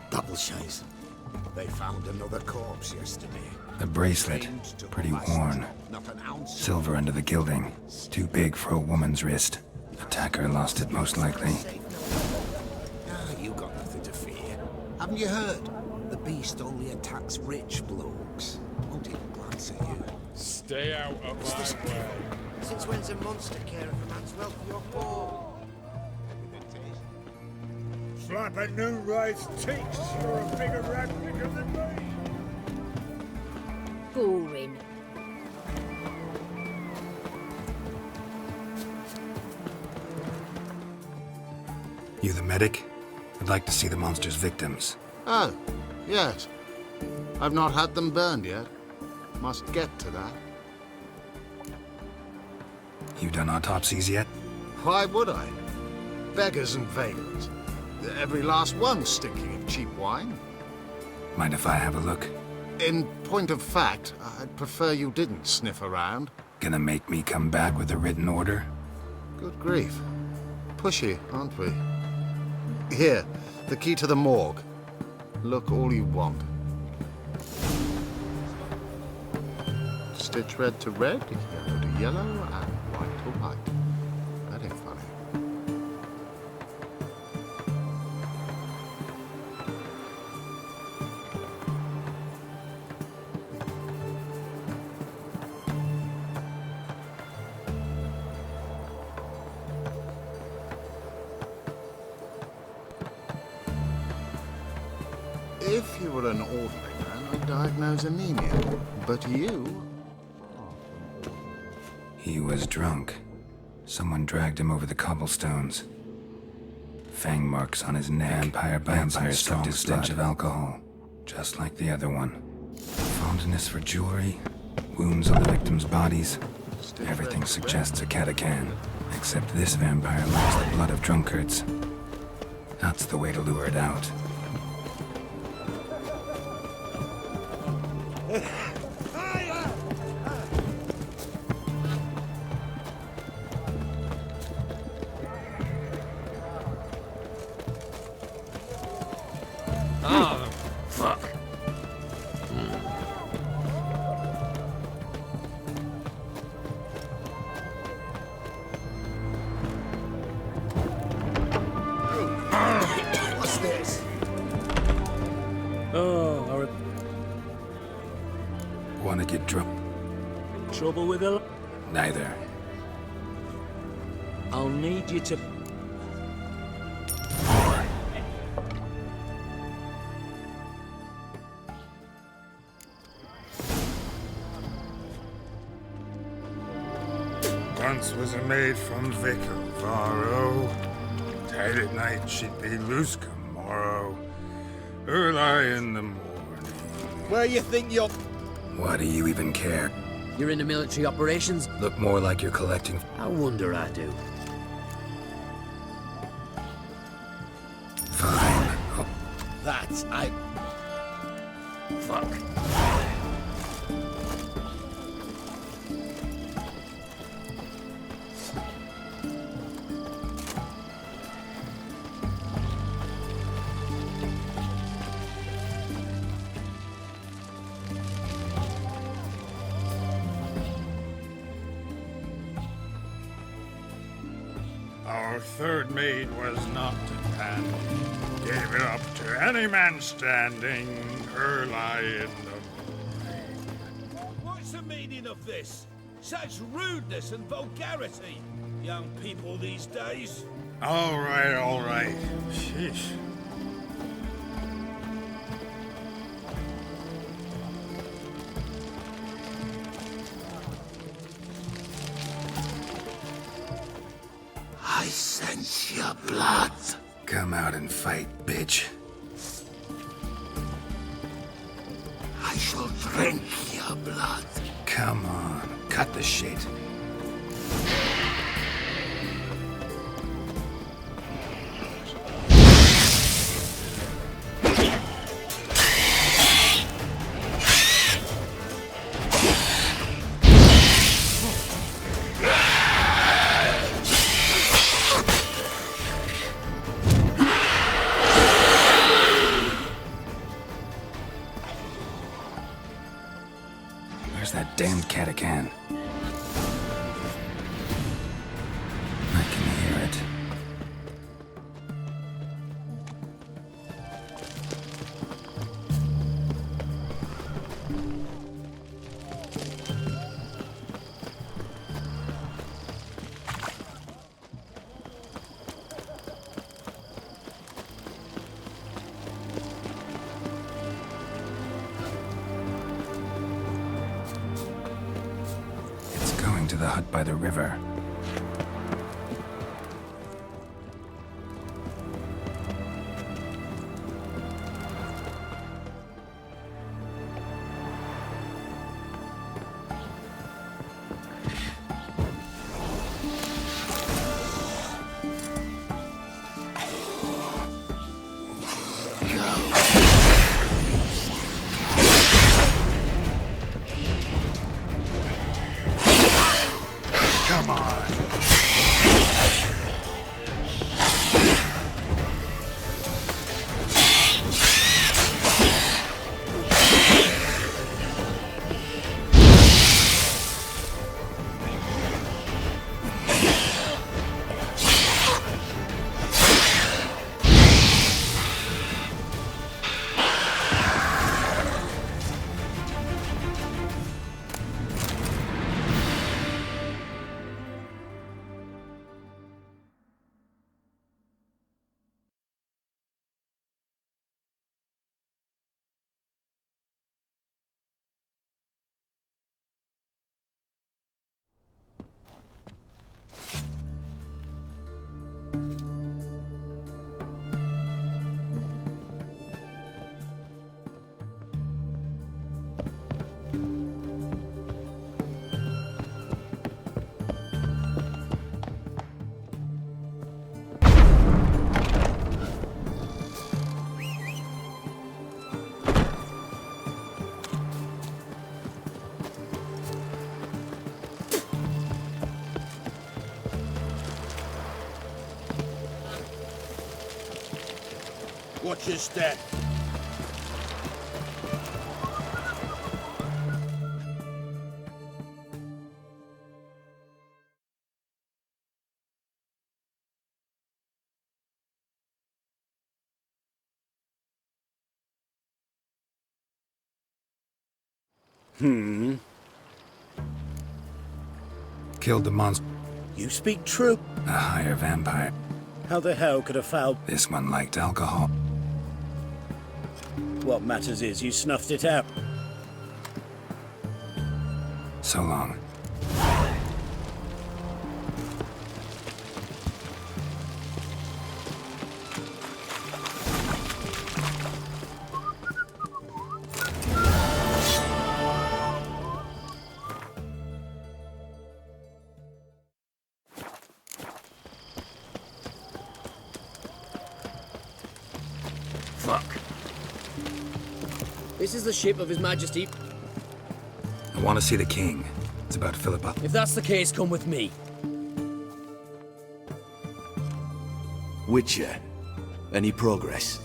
Double chase. They found another corpse yesterday. The bracelet, pretty worn. Silver under the gilding. Too big for a woman's wrist. Attacker lost it, most likely. You got nothing to fear. Haven't you heard? The beast only attacks rich blokes. Won't even glance at you. Stay out of my way. Since when's a monster care of a man's wealth your poor? Slap a new rice teats. You're a bigger rat picker than me. Boring. You the medic? I'd like to see the monster's victims. Oh, yes. I've not had them burned yet. Must get to that. You done autopsies yet? Why would I? Beggars and vagrants. Every last one stinking of cheap wine. Mind if I have a look? In point of fact, I'd prefer you didn't sniff around. Gonna make me come back with a written order? Good grief. Pushy, aren't we? Here, the key to the morgue. Look all you want. Stitch red to red, yellow to yellow, and white to white. That ain't funny. If you were an ordinary man, I'd diagnose anemia. But you... He was drunk. Someone dragged him over the cobblestones. Fang marks on his neck. Vampire sucked his stench of alcohol, just like the other one. Fondness for jewelry, wounds on the victims' bodies. Everything suggests a catacan, except this vampire likes the blood of drunkards. That's the way to lure it out. Oh, fuck. What's this? Oh, Wanna get drunk? trouble with her? Neither. I'll need you to... Once was a maid from Vic of Varro. Tight at night she'd be loose come morrow. Early in the morning. Where you think you're... Why do you even care? You're into military operations? Look more like you're collecting. I wonder I do. Fine. Oh, That's... Fuck. Our third maid was not handy. Gave it up to any man standing early in the morning. What's the meaning of this? Such rudeness and vulgarity. Young people these days. All right, all right. Sheesh. I sense your blood. come out and fight, bitch. I shall drink your blood. Come on, cut the shit. to the hut by the river. Come on. Watch your step. Killed the monster. You speak true. A higher vampire. How the hell could a foul... This one liked alcohol. What matters is you snuffed it out. So long. Fuck. This is the ship of His Majesty. I want to see the king. It's about Philippa. If that's the case, come with me. Witcher, any progress?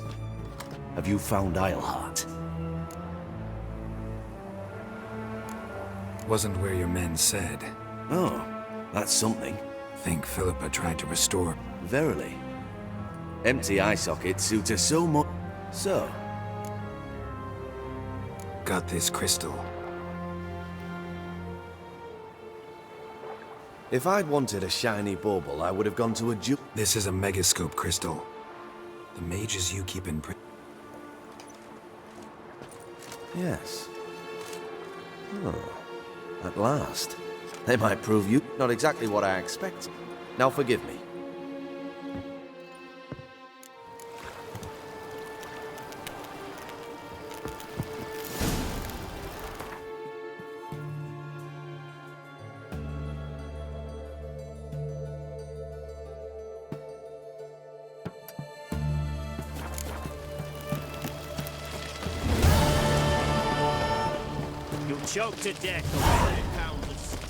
Have you found Isleheart? Wasn't where your men said. Oh, that's something. Think Philippa tried to restore. Verily. Empty eye sockets suit her so much. So, Got this crystal. if I'd wanted a shiny bauble, I would have gone to a This is a megascope crystal. The mages you keep in Yes. Oh, at last. They might prove you not exactly what I expected. Now forgive me. You'll choke to death on 30 pounds of steel.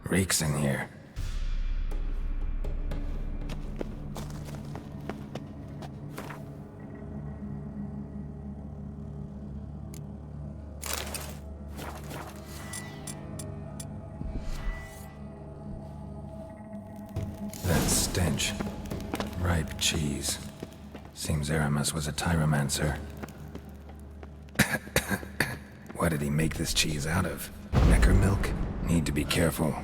Reeks in here. stench. Ripe cheese. Seems Aramis was a tyromancer. What did he make this cheese out of? Necker milk? Need to be careful.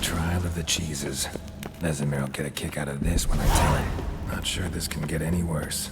Trial of the cheeses. Vesemir will get a kick out of this when I tell him. Not sure this can get any worse.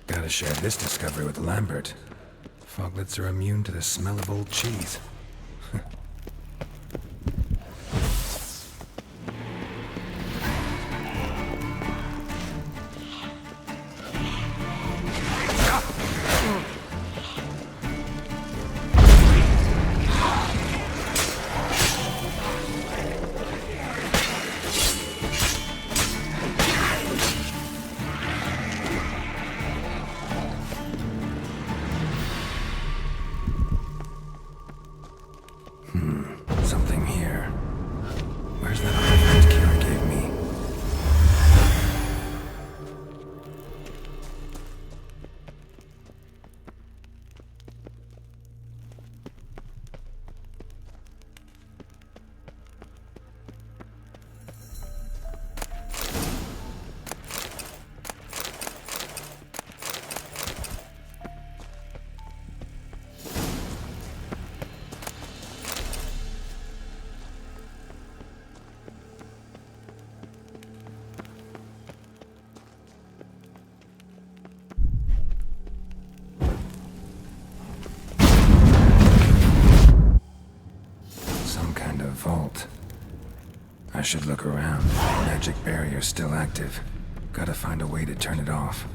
Gotta share this discovery with Lambert. Foglets are immune to the smell of old cheese. should look around. Magic barrier's still active. Gotta find a way to turn it off.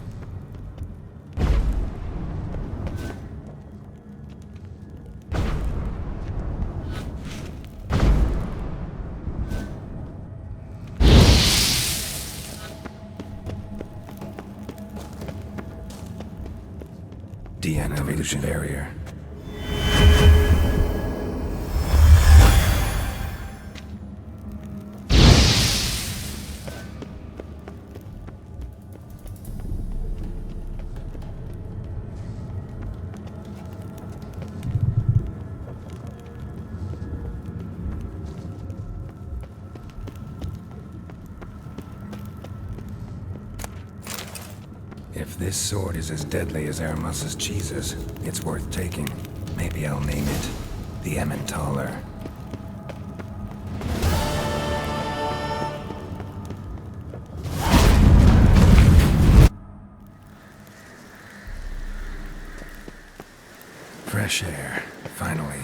Deactivated barrier. If this sword is as deadly as Aramus's cheeses, it's worth taking. Maybe I'll name it the Emmentaler. Fresh air, finally.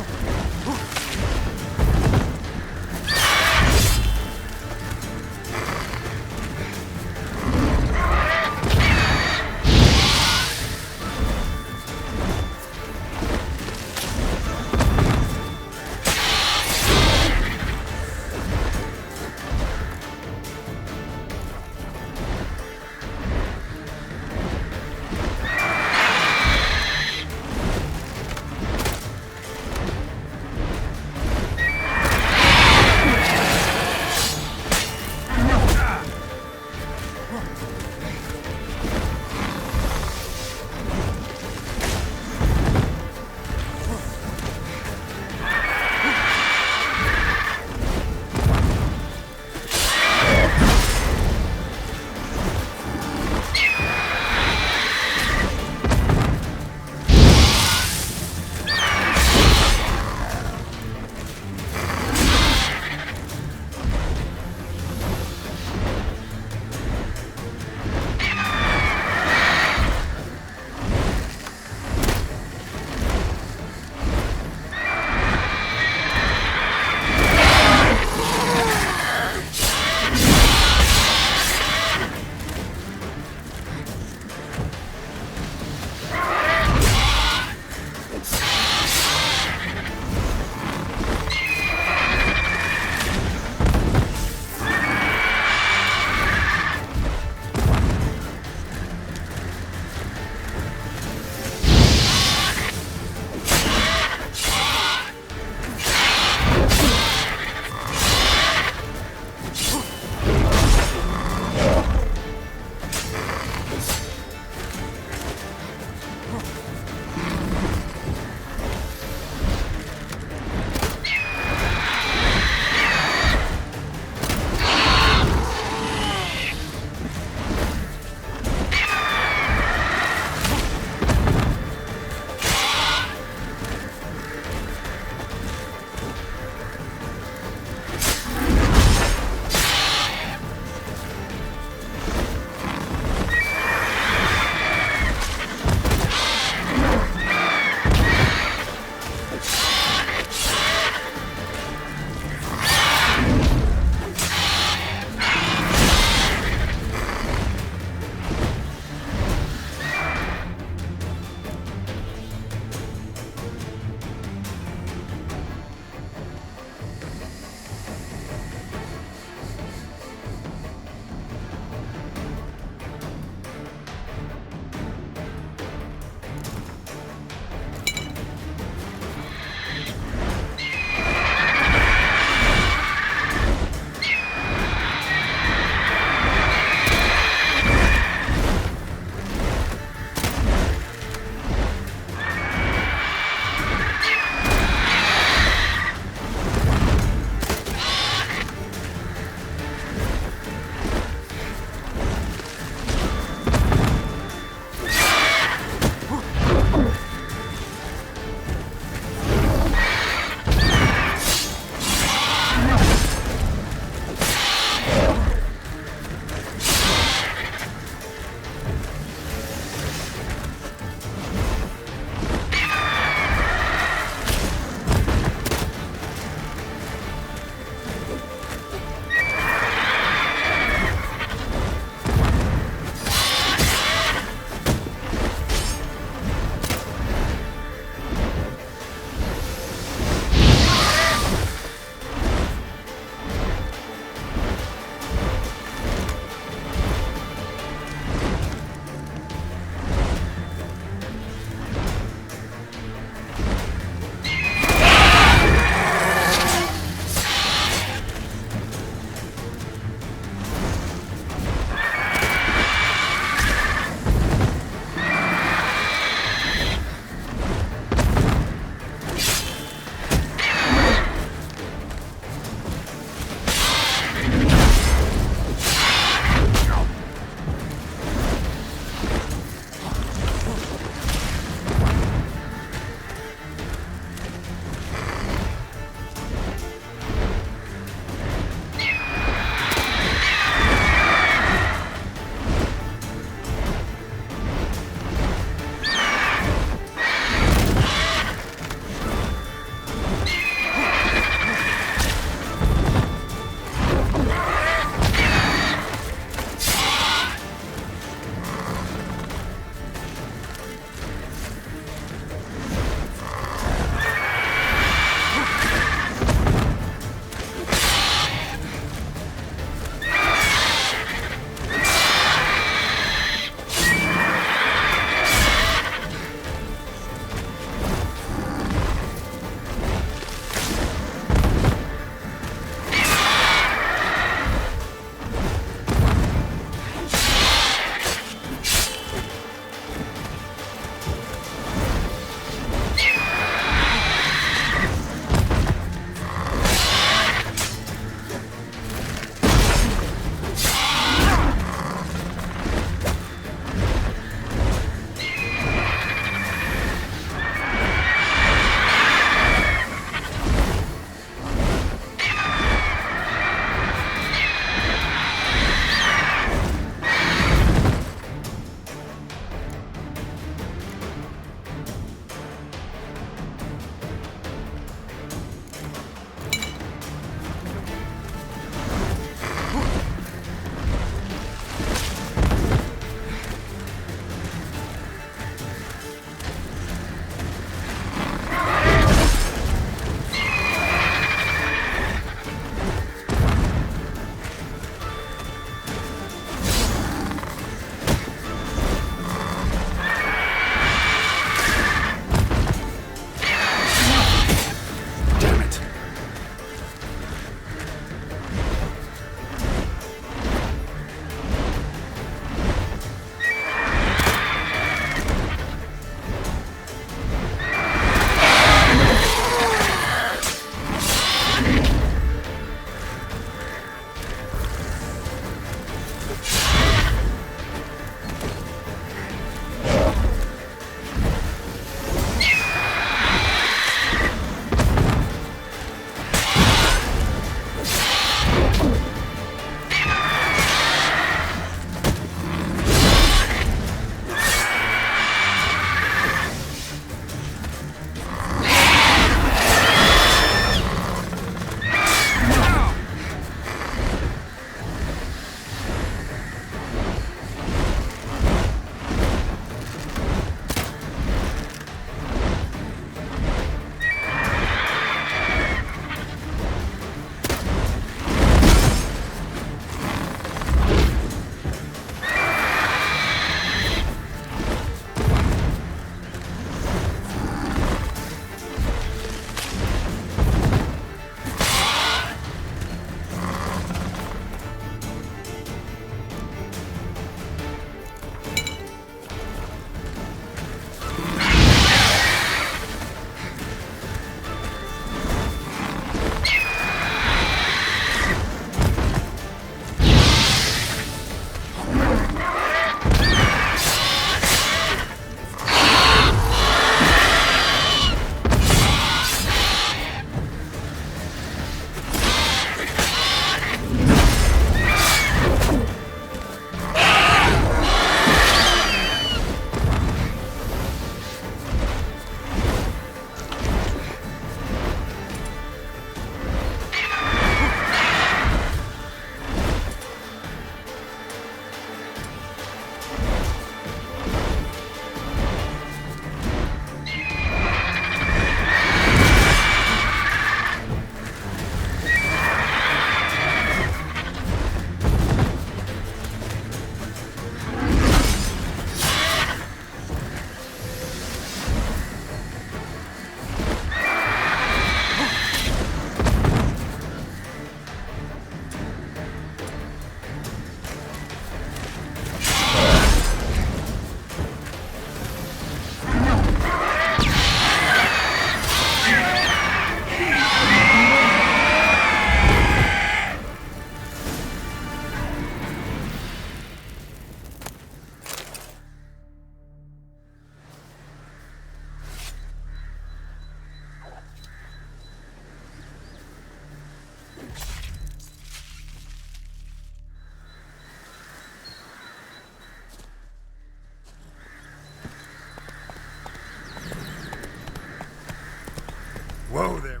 Whoa there.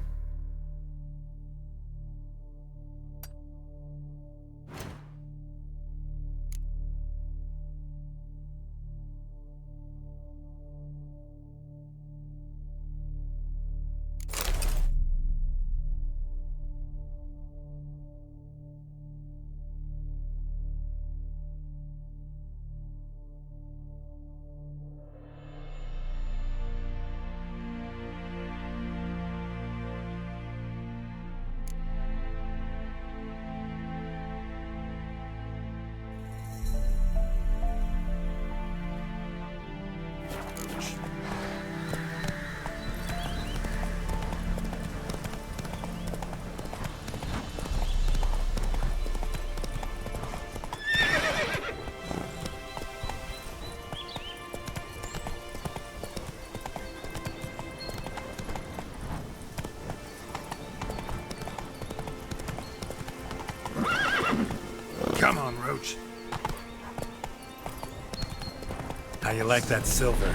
Come on, Roach. How you like that silver?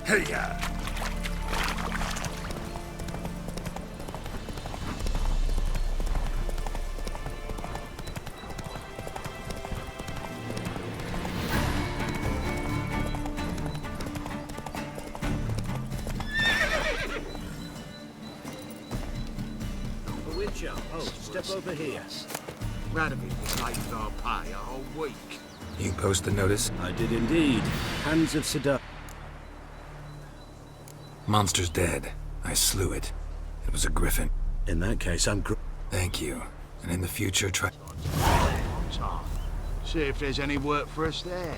Hey, Witcher, oh, step over here. Radovid was late with our pay a whole week. You post the notice? I did indeed. Hands of Seduction. Monster's dead. I slew it. It was a griffin. In that case, Thank you. And in the future, try... On time. See if there's any work for us there.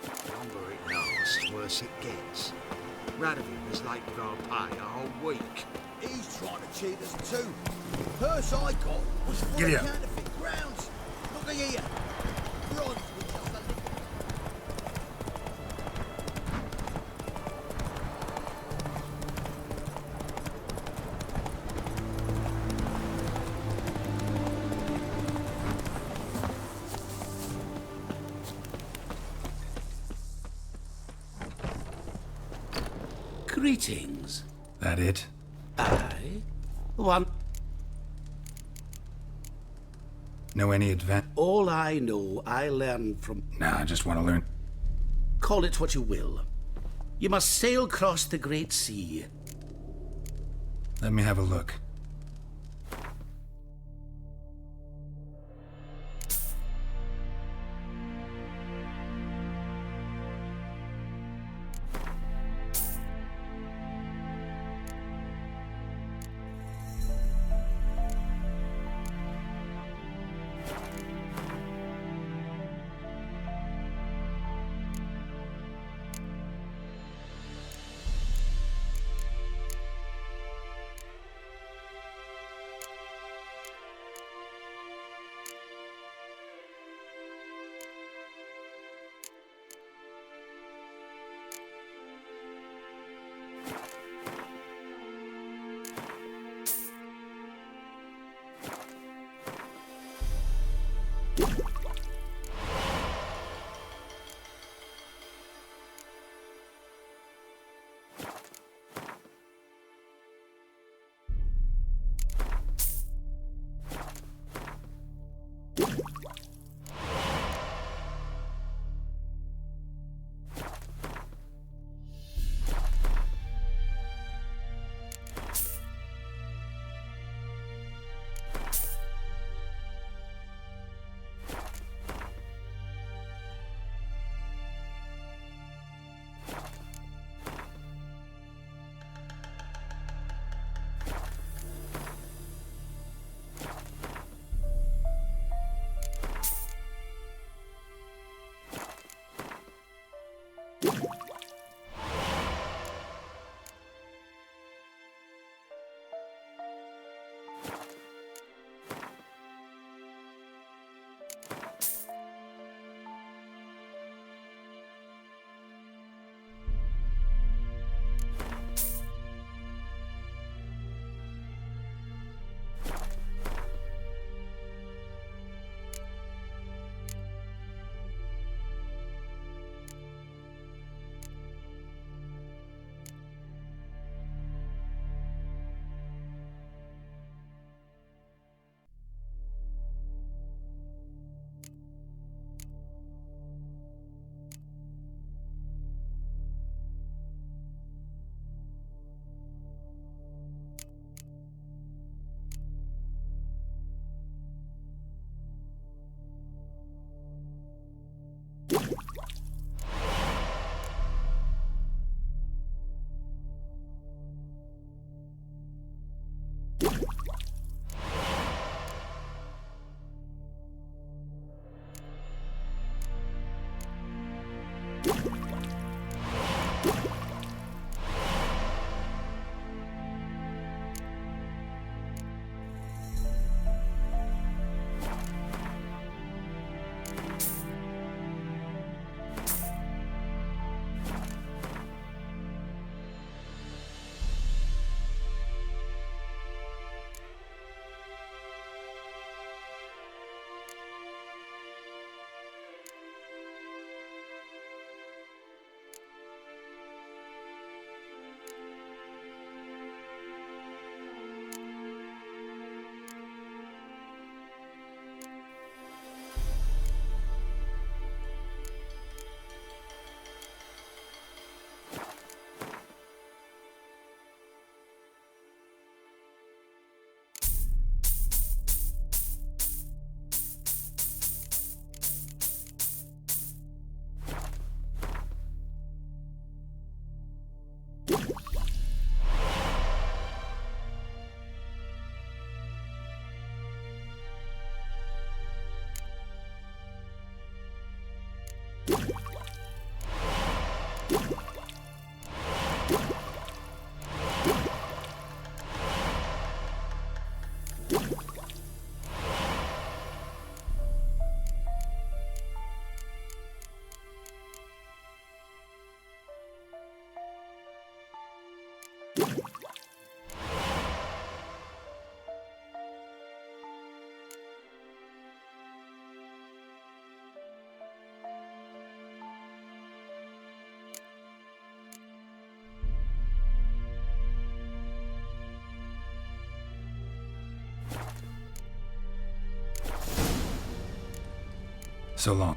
The longer it lasts, worse it gets. Radovid was late with our pay a whole week. He's trying to cheat us too. The purse I got was full Giddy of up. counterfeit grounds. Look here. Bronze with just a little. Greetings. That it? I want Know any advent? all I know I learned from... Nah, I just want to learn. Call it what you will. You must sail across the great sea. Let me have a look. So long.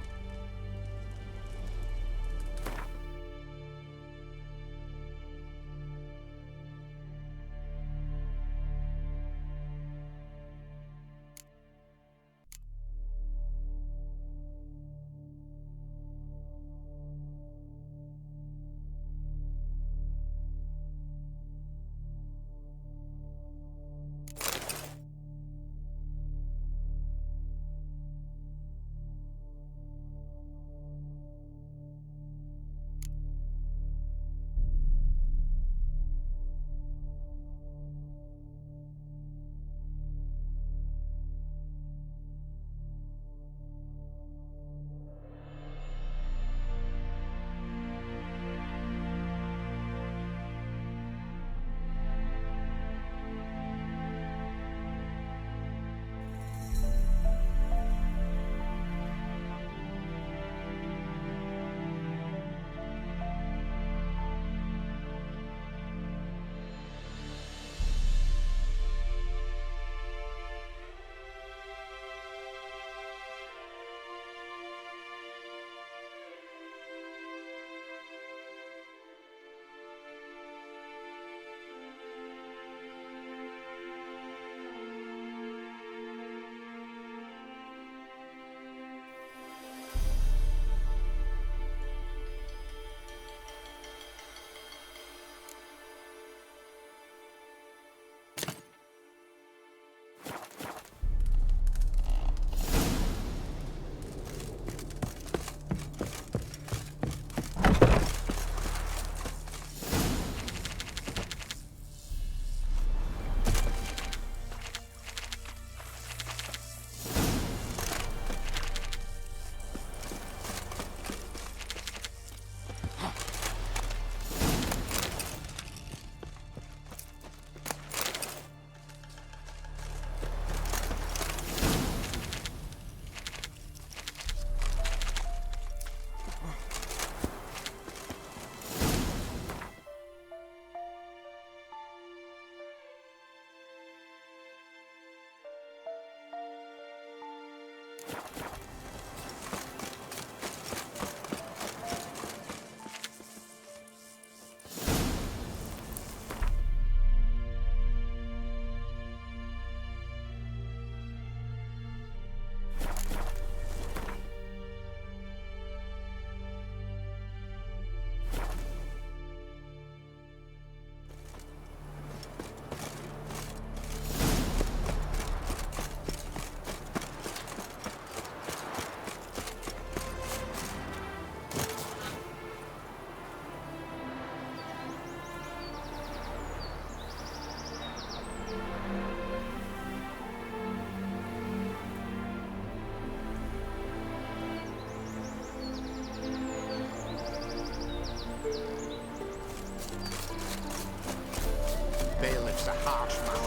Bailiff's a harsh man.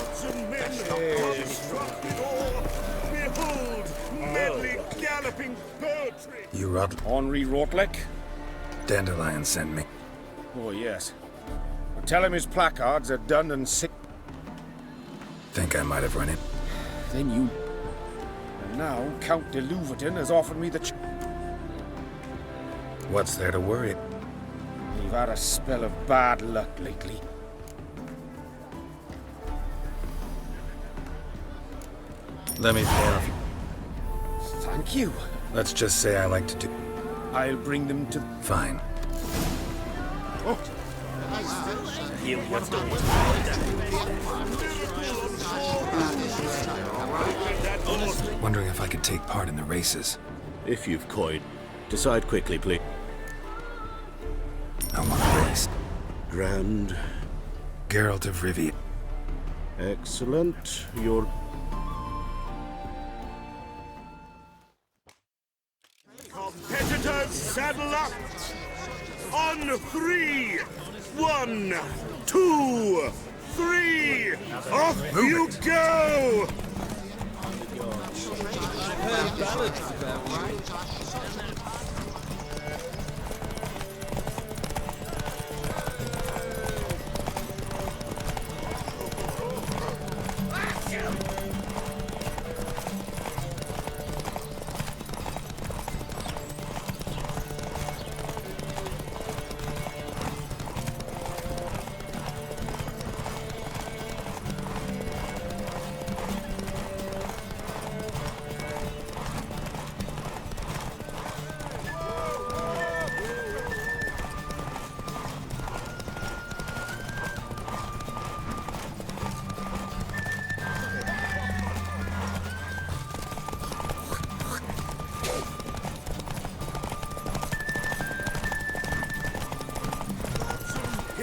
Behold, medley galloping poetry! You Rod? Henri Rotlek? Dandelion sent me. Oh, yes. Well, tell him his placards are done and sick. Think I might have run it. Then you... And now Count de Louverton has offered me the What's there to worry? We've had a spell of bad luck lately. Let me pay off. Thank you. Let's just say I like to do. I'll bring them to... Fine. Wondering if I could take part in the races. If you've coin, decide quickly, please. I want to race. Grand. Geralt of Rivia. Excellent. Your competitors saddle up. On 3. 1, 2, 3. Off you go.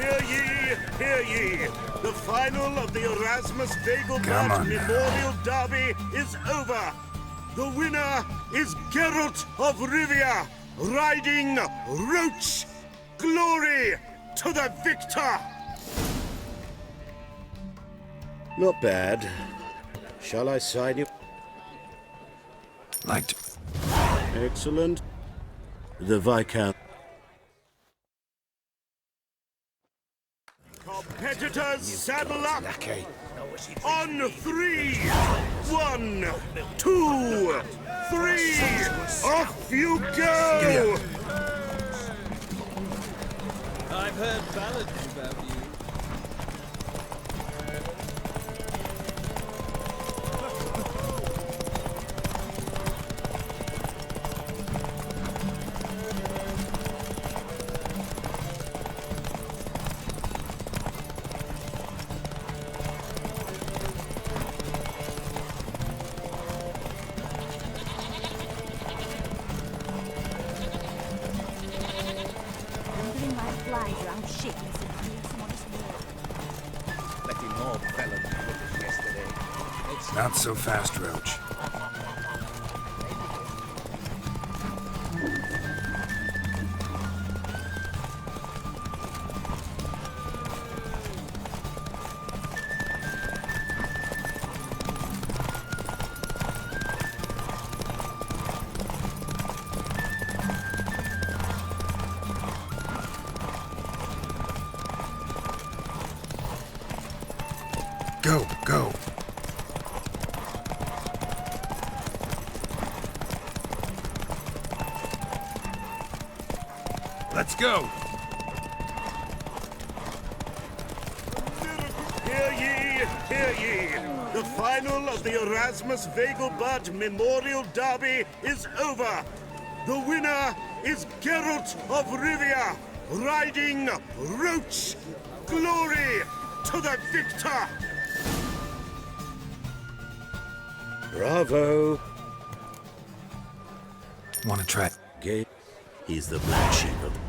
Hear ye, hear ye. The final of the Erasmus Come Vegelbud on now. Memorial Derby is over. The winner is Geralt of Rivia, riding Roach. Glory to the victor! Not bad. Shall I sign you? Like to... Excellent. The Viscount. Competitors, saddle up! Lackey. On 3! 1, 2, 3! Off you go! I've heard ballads about you. Wandering like flies around shipments and doing some honest work. Letting more felons with us yesterday. It's Not so fast, Roach. Go, go. Let's go. Hear ye, hear ye. The final of the Erasmus Vegelbud Memorial Derby is over. The winner is Geralt of Rivia, riding Roach. Glory to the victor! Bravo. Want to try? Okay. He's the black sheep of the...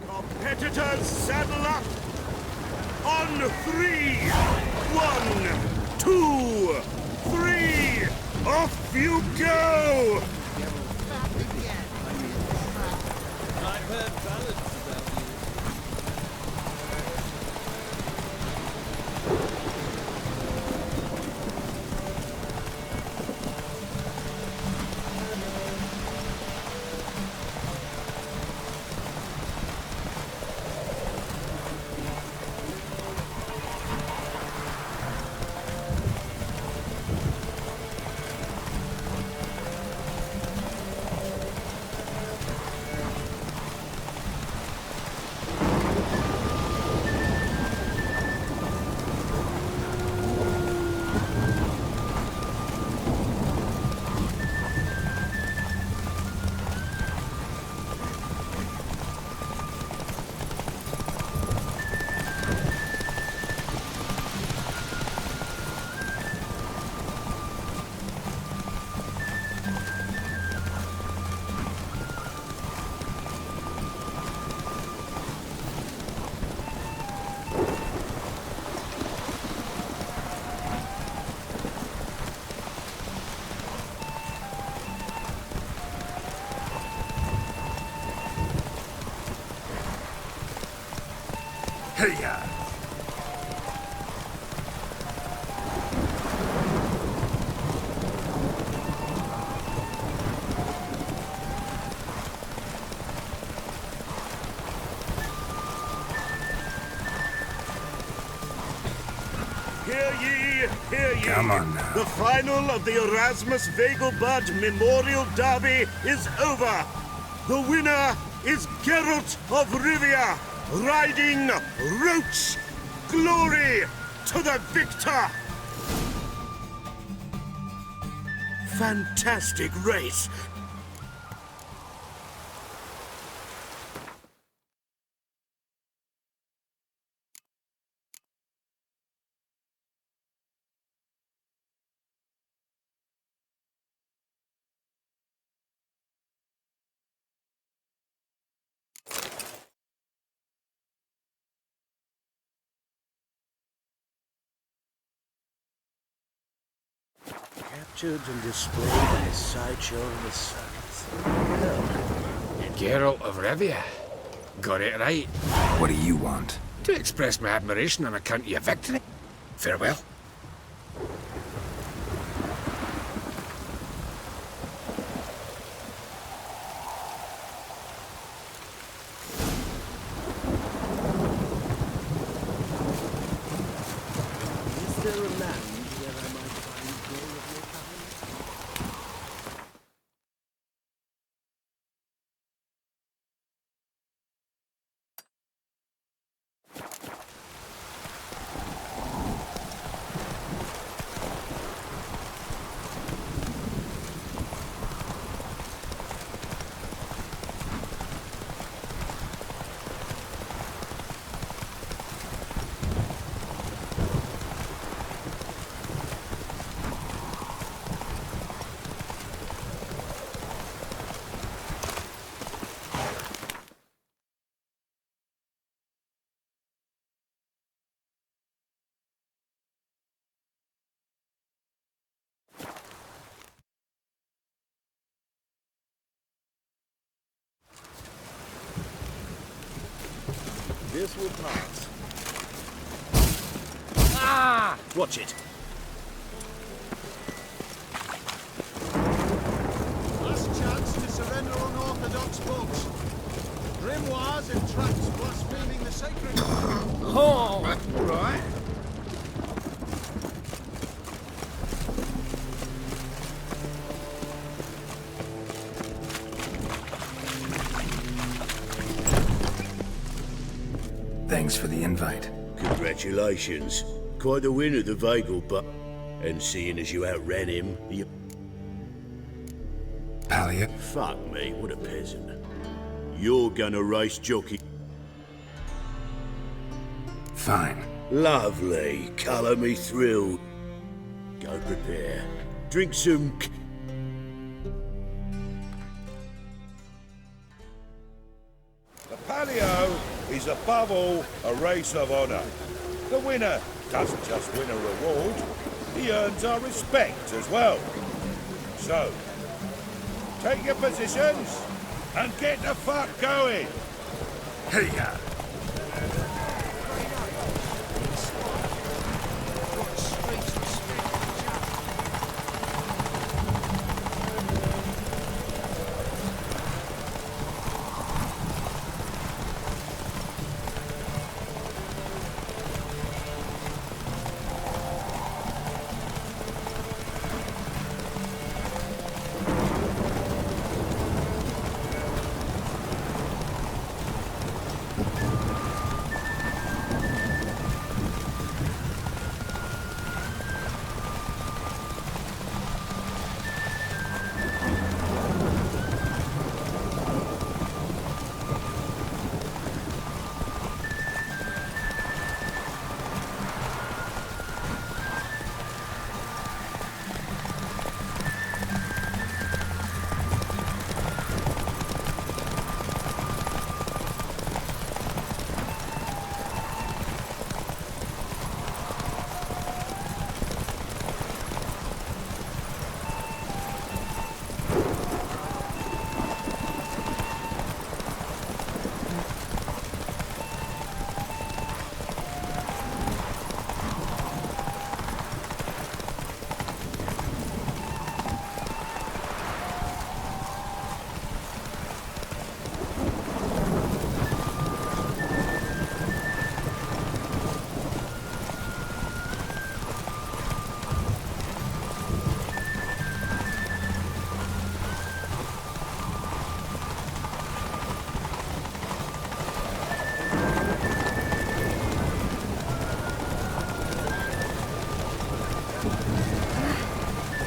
Competitors, saddle up! On 3! 1, 2, 3! Off you go! I've heard ballads about you. Hey-ya! Hear ye, hear ye. Come on now. The final of the Erasmus Vegelbud Memorial Derby is over. The winner is Geralt of Rivia, riding Roach. Glory to the victor! Fantastic race. captured and displayed in the sideshow of the circus. Geralt of Rivia. Got it right. What do you want? To express my admiration on account of your victory. Farewell. Is there a land where I might find more of your kind? This will pass. Ah! Watch it. Last chance to surrender unorthodox books. Grimoires and tracts blaspheming the sacred. Oh, right. Thanks for the invite. Congratulations. Quite the winner, the Vagel, but... And seeing as you outran him, you... Palia? Fuck me, what a peasant. You're gonna race jockey. Fine. Lovely. Colour me thrilled. Go prepare. Drink some... The Palio is above all a race of honour. The winner doesn't just win a reward, he earns our respect as well. So, take your positions and get the fuck going. Hey-ya!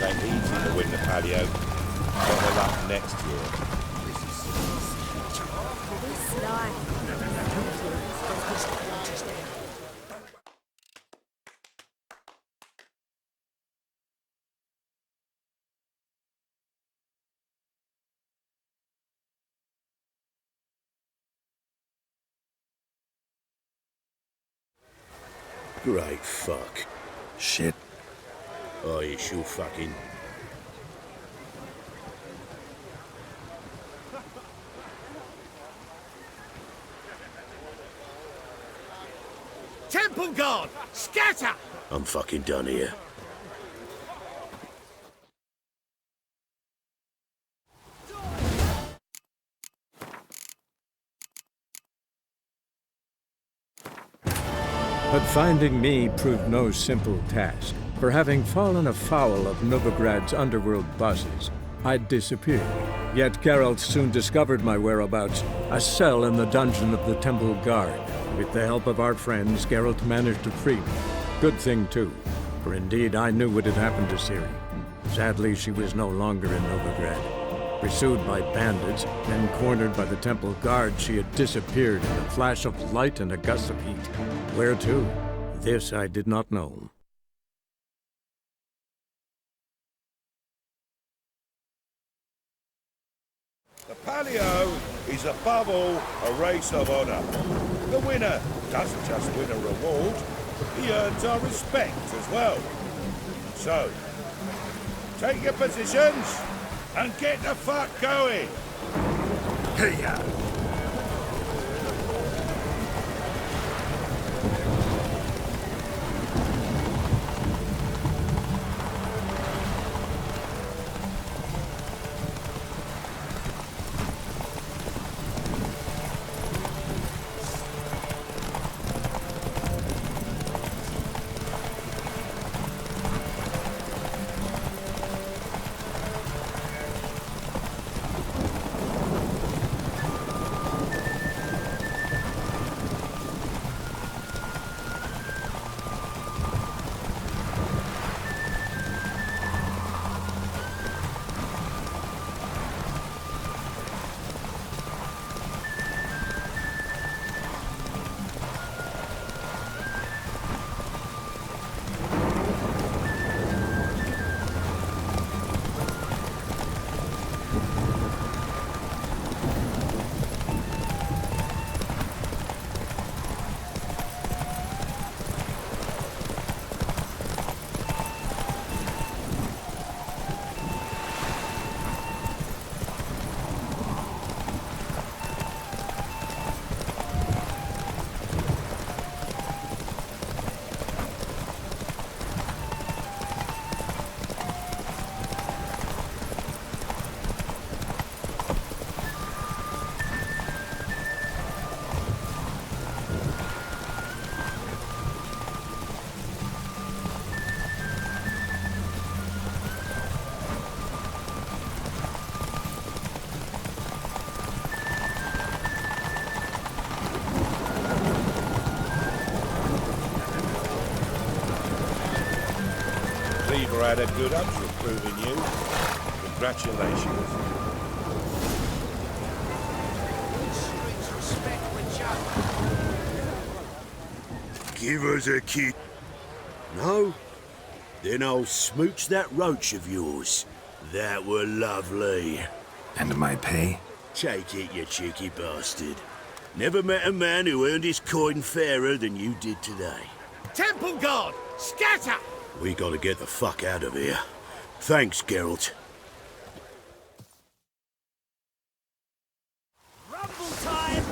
They need you to win the Palio. Better luck next year. This life. Great fuck. Shit. Oh, you sure fucking... Temple Guard, scatter! I'm fucking done here. But finding me proved no simple task. For having fallen afoul of Novigrad's underworld bosses, I'd disappeared. Yet Geralt soon discovered my whereabouts, a cell in the dungeon of the Temple Guard. With the help of our friends, Geralt managed to free me. Good thing, too, for indeed I knew what had happened to Ciri. Sadly, she was no longer in Novigrad. Pursued by bandits, then cornered by the Temple Guard, she had disappeared in a flash of light and a gust of heat. Where to? This I did not know. The Palio is above all a race of honor. The winner doesn't just win a reward, he earns our respect as well. So, take your positions and get the fuck going. Hey-ya! Cleaver had a good up for proving you. Congratulations. Give us a kiss. No? Then I'll smooch that roach of yours. That were lovely. And my pay? Take it, you cheeky bastard. Never met a man who earned his coin fairer than you did today. Temple Guard, scatter! We gotta get the fuck out of here. Thanks, Geralt. Rumble time!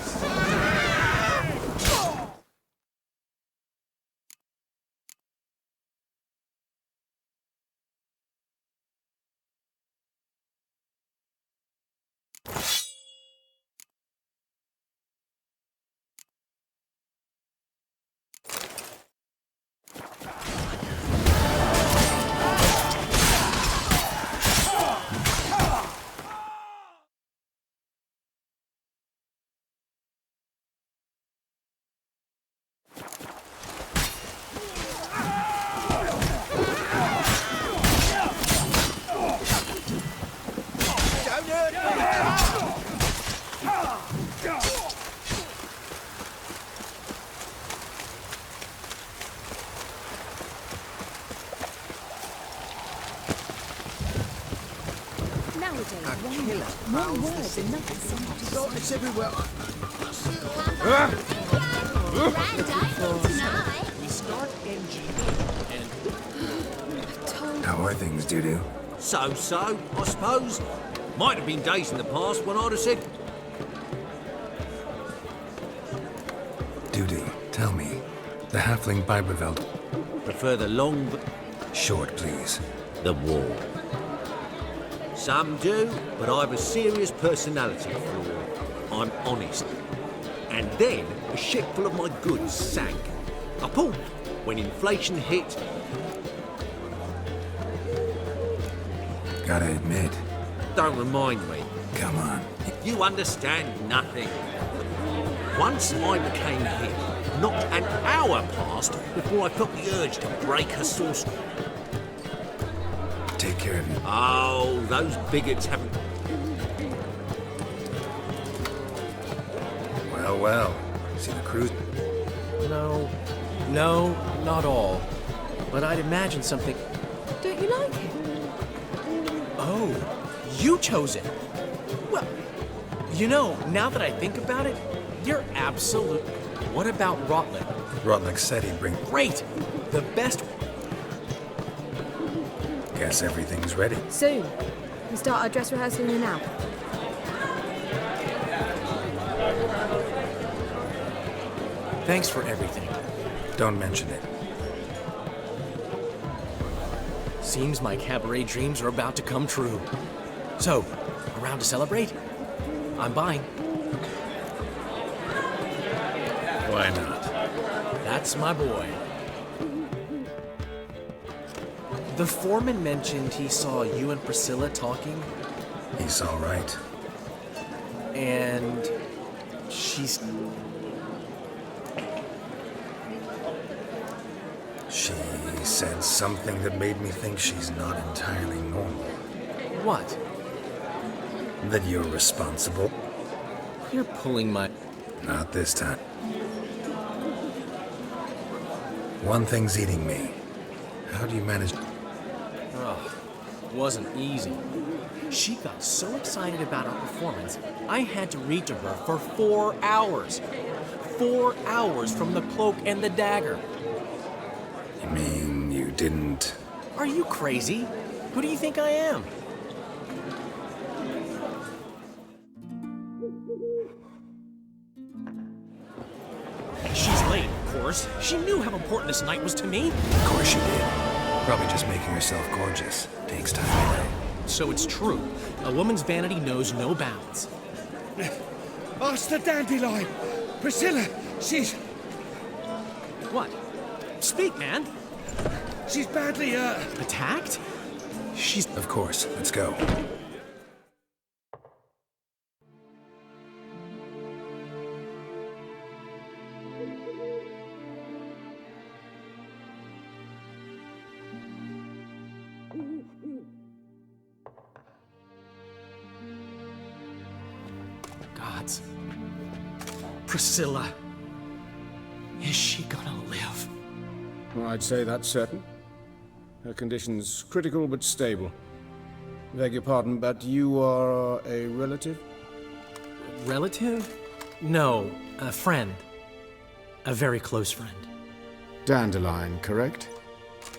More words and nothing seems It's everywhere. We start How are things, Dudu? So, I suppose. Might have been days in the past when I'd have said... Dudu, tell me. The halfling Biberveld. Prefer the long, Short, please. the wall. Some do, but I have a serious personality flaw. I'm honest. And then a ship full of my goods sank. I pulled when inflation hit. Gotta admit. Don't remind me. Come on. You understand nothing. Once I became hit, not an hour passed before I felt the urge to break a saucer. Take care of you. Oh, those bigots haven't... Well, well. See the cruise? No, not all. But I'd imagine something... Don't you like it? Oh, you chose it. Well, you know, now that I think about it, you're absolute... What about Rotlick? Rotlick said he'd bring... Great! The best... Guess everything's ready. Soon. We start our dress rehearsal in an hour. Thanks for everything. Don't mention it. Seems my cabaret dreams are about to come true. So, around to celebrate? I'm buying. Why not? That's my boy. The foreman mentioned he saw you and Priscilla talking. He's all right. And she's... She said something that made me think she's not entirely normal. What? That you're responsible. You're pulling my... Not this time. One thing's eating me. How do you manage... Oh, wasn't easy. She got so excited about our performance, I had to read to her for 4 hours. 4 hours from the cloak and the dagger. You mean you didn't... Are you crazy? Who do you think I am? She's late, of course. She knew how important this night was to me. Of course she did. Probably just making herself gorgeous. Takes time anyway. So it's true. A woman's vanity knows no bounds. Ask the dandelion. Priscilla, she's... What? Speak, man. She's badly, Attacked? She's... Of course. Let's go. Gods. Priscilla. Is she gonna live? Well, I'd say that's certain. Her condition's critical but stable. Beg your pardon, but you are a relative? Relative? No, a friend. A very close friend. Dandelion, correct?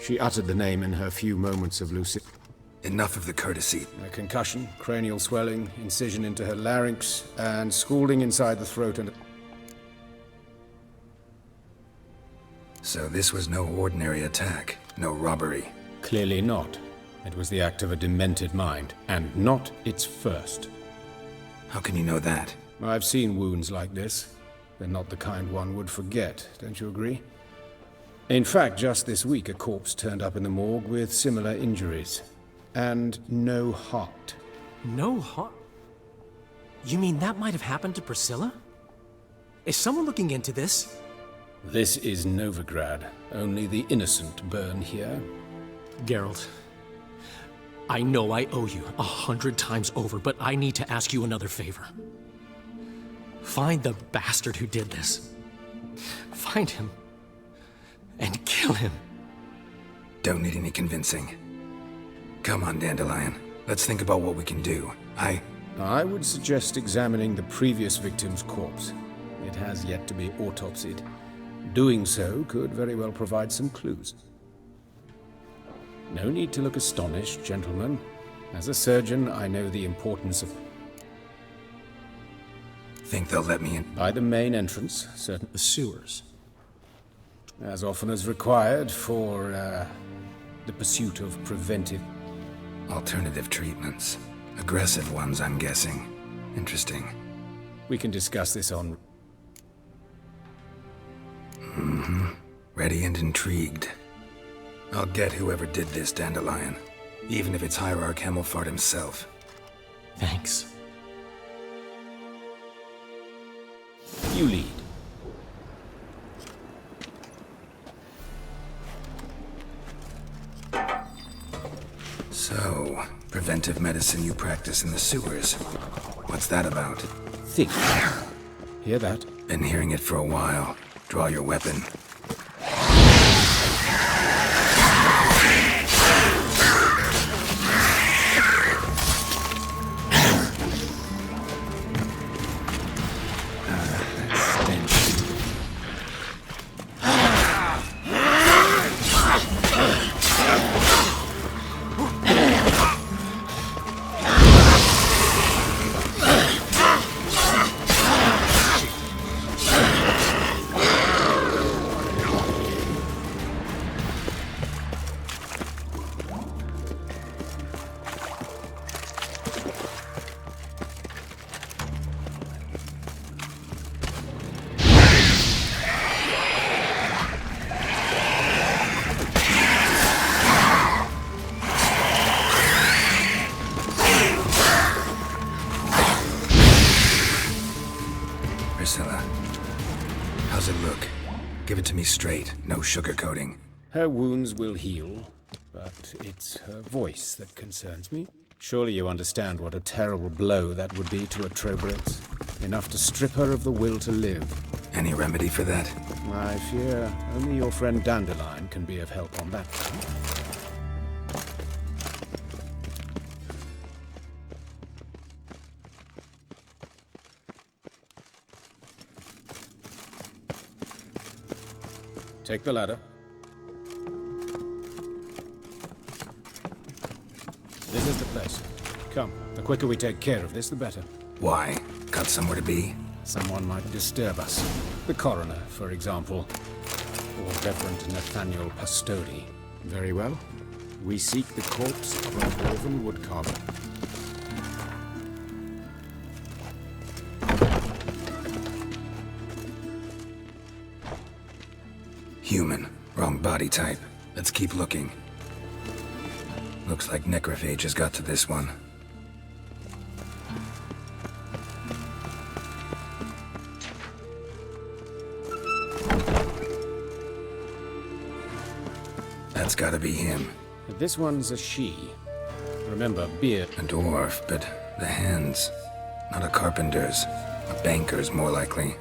She uttered the name in her few moments of lucid. Enough of the courtesy. A concussion, cranial swelling, incision into her larynx, and scalding inside the throat and... So this was no ordinary attack, no robbery. Clearly not. It was the act of a demented mind, and not its first. How can you know that? I've seen wounds like this. They're not the kind one would forget, don't you agree? In fact, just this week, a corpse turned up in the morgue with similar injuries. And no heart. No heart? You mean that might have happened to Priscilla? Is someone looking into this? This is Novigrad. Only the innocent burn here. Geralt, I know I owe you 100 times over, but I need to ask you another favor. Find the bastard who did this. Find him and kill him. Don't need any convincing. Come on, Dandelion. Let's think about what we can do. I would suggest examining the previous victim's corpse. It has yet to be autopsied. Doing so could very well provide some clues. No need to look astonished, gentlemen. As a surgeon, I know the importance of... Think they'll let me in? By the main entrance, certain... The sewers. as often as required for the pursuit of preventive... Alternative treatments. Aggressive ones, I'm guessing. Interesting. We can discuss this on... Ready and intrigued. I'll get whoever did this, Dandelion. Even if it's Hierarch Hemmelfart himself. Thanks. You lead. So, preventive medicine you practice in the sewers. What's that about? Think. Hear that? Been hearing it for a while. Draw your weapon. How's it look? Give it to me straight, no sugarcoating. Her wounds will heal, but it's her voice that concerns me. Surely you understand what a terrible blow that would be to a Trobritz. Enough to strip her of the will to live. Any remedy for that? I fear only your friend Dandelion can be of help on that front. Take the ladder. This is the place. Come, the quicker we take care of this, the better. Why? Got somewhere to be? Someone might disturb us. The coroner, for example. Or Reverend Nathaniel Pastodi. Very well. We seek the corpse of a dwarven woodcarver. Human. Wrong body type. Let's keep looking. Looks like necrophage has got to this one. That's gotta be him. This one's a she. Remember, beard. A dwarf, but the hands. Not a carpenter's. A banker's, more likely.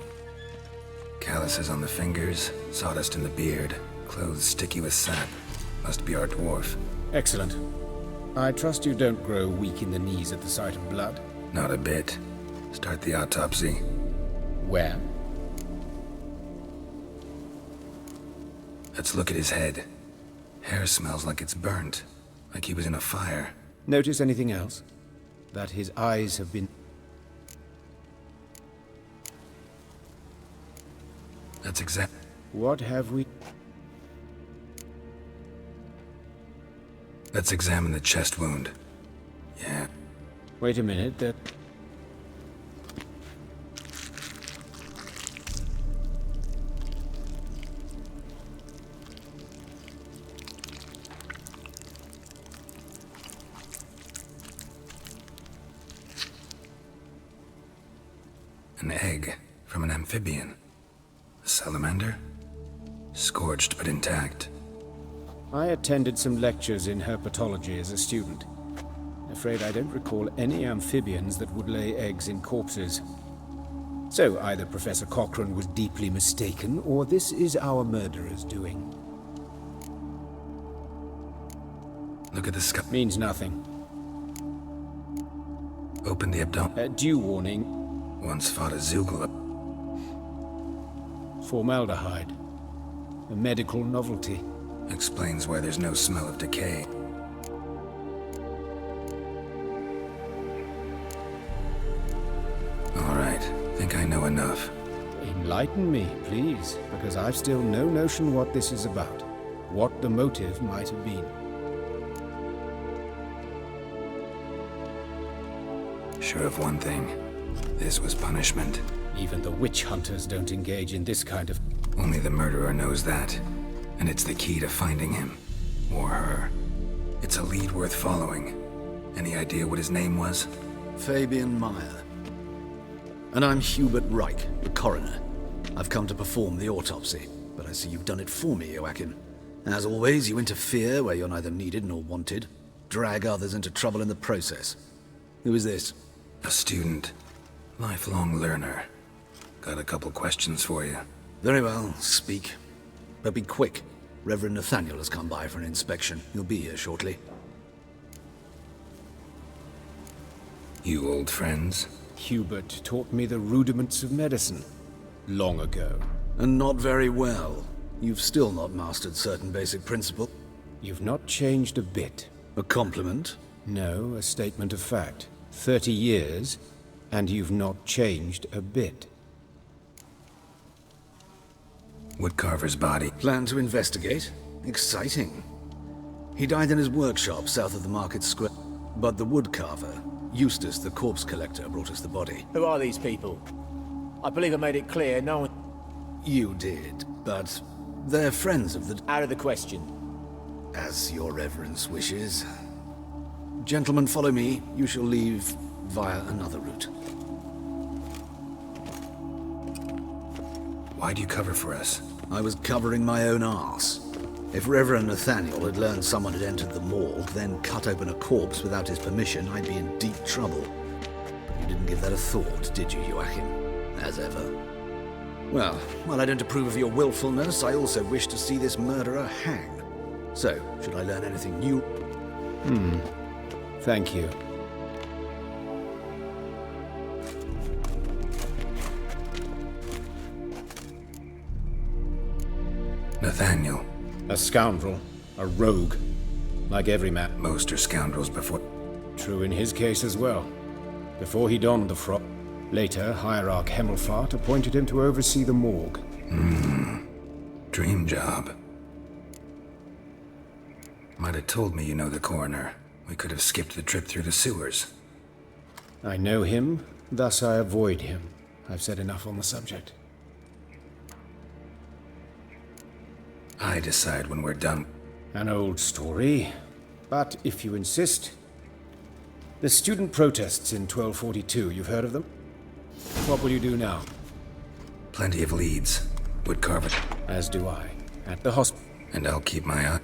Calluses on the fingers, sawdust in the beard, clothes sticky with sap. Must be our dwarf. Excellent. I trust you don't grow weak in the knees at the sight of blood. Not a bit. Start the autopsy. Where? Let's look at his head. Hair smells like it's burnt, like he was in a fire. Notice anything else? That his eyes have been... That's exact... What have we... Let's examine the chest wound. Yeah. Wait a minute, that... An egg from an amphibian. A salamander? Scorched but intact. I attended some lectures in herpetology as a student. Afraid I don't recall any amphibians that would lay eggs in corpses. So either Professor Cochrane was deeply mistaken, or this is our murderer's doing. Look at the skull. Means nothing. Open the abdomen. Due warning. Once fought a Zoogle. Formaldehyde. A medical novelty. Explains why there's no smell of decay. All right. Think I know enough. Enlighten me, please, because I've still no notion what this is about. What the motive might have been. Sure of one thing. This was punishment. Even the witch hunters don't engage in this kind of... Only the murderer knows that. And it's the key to finding him. Or her. It's a lead worth following. Any idea what his name was? Fabian Meyer. And I'm Hubert Reich, the coroner. I've come to perform the autopsy, but I see you've done it for me, Joachim. As always, you interfere where you're neither needed nor wanted. Drag others into trouble in the process. Who is this? A student. Lifelong learner. Got a couple questions for you. Very well, speak. But be quick. Reverend Nathaniel has come by for an inspection. He'll be here shortly. You old friends? Hubert taught me the rudiments of medicine. Long ago. And not very well. You've still not mastered certain basic principles. You've not changed a bit. A compliment? No, a statement of fact. 30 years, and you've not changed a bit. Woodcarver's body. Plan to investigate? Exciting. He died in his workshop south of the market square. But the woodcarver, Eustace the corpse collector, brought us the body. Who are these people? I believe I made it clear no one... You did, but they're friends of the... Out of the question. As your reverence wishes. Gentlemen, follow me. You shall leave via another route. Why'd you cover for us? I was covering my own arse. If Reverend Nathaniel had learned someone had entered the morgue, then cut open a corpse without his permission, I'd be in deep trouble. But you didn't give that a thought, did you, Joachim? As ever. Well, while I don't approve of your willfulness, I also wish to see this murderer hang. So, should I learn anything new? Thank you. Nathaniel. A scoundrel. A rogue. Like every man. Most are scoundrels before... True in his case as well. Before he donned the frock. Later, Hierarch Hemmelfart appointed him to oversee the morgue. Dream job. Might have told me you know the coroner. We could have skipped the trip through the sewers. I know him, thus I avoid him. I've said enough on the subject. I decide when we're done. An old story, but if you insist. The student protests in 1242, you've heard of them? What will you do now? Plenty of leads. Woodcarver. As do I. At the hospital. And I'll keep my eye.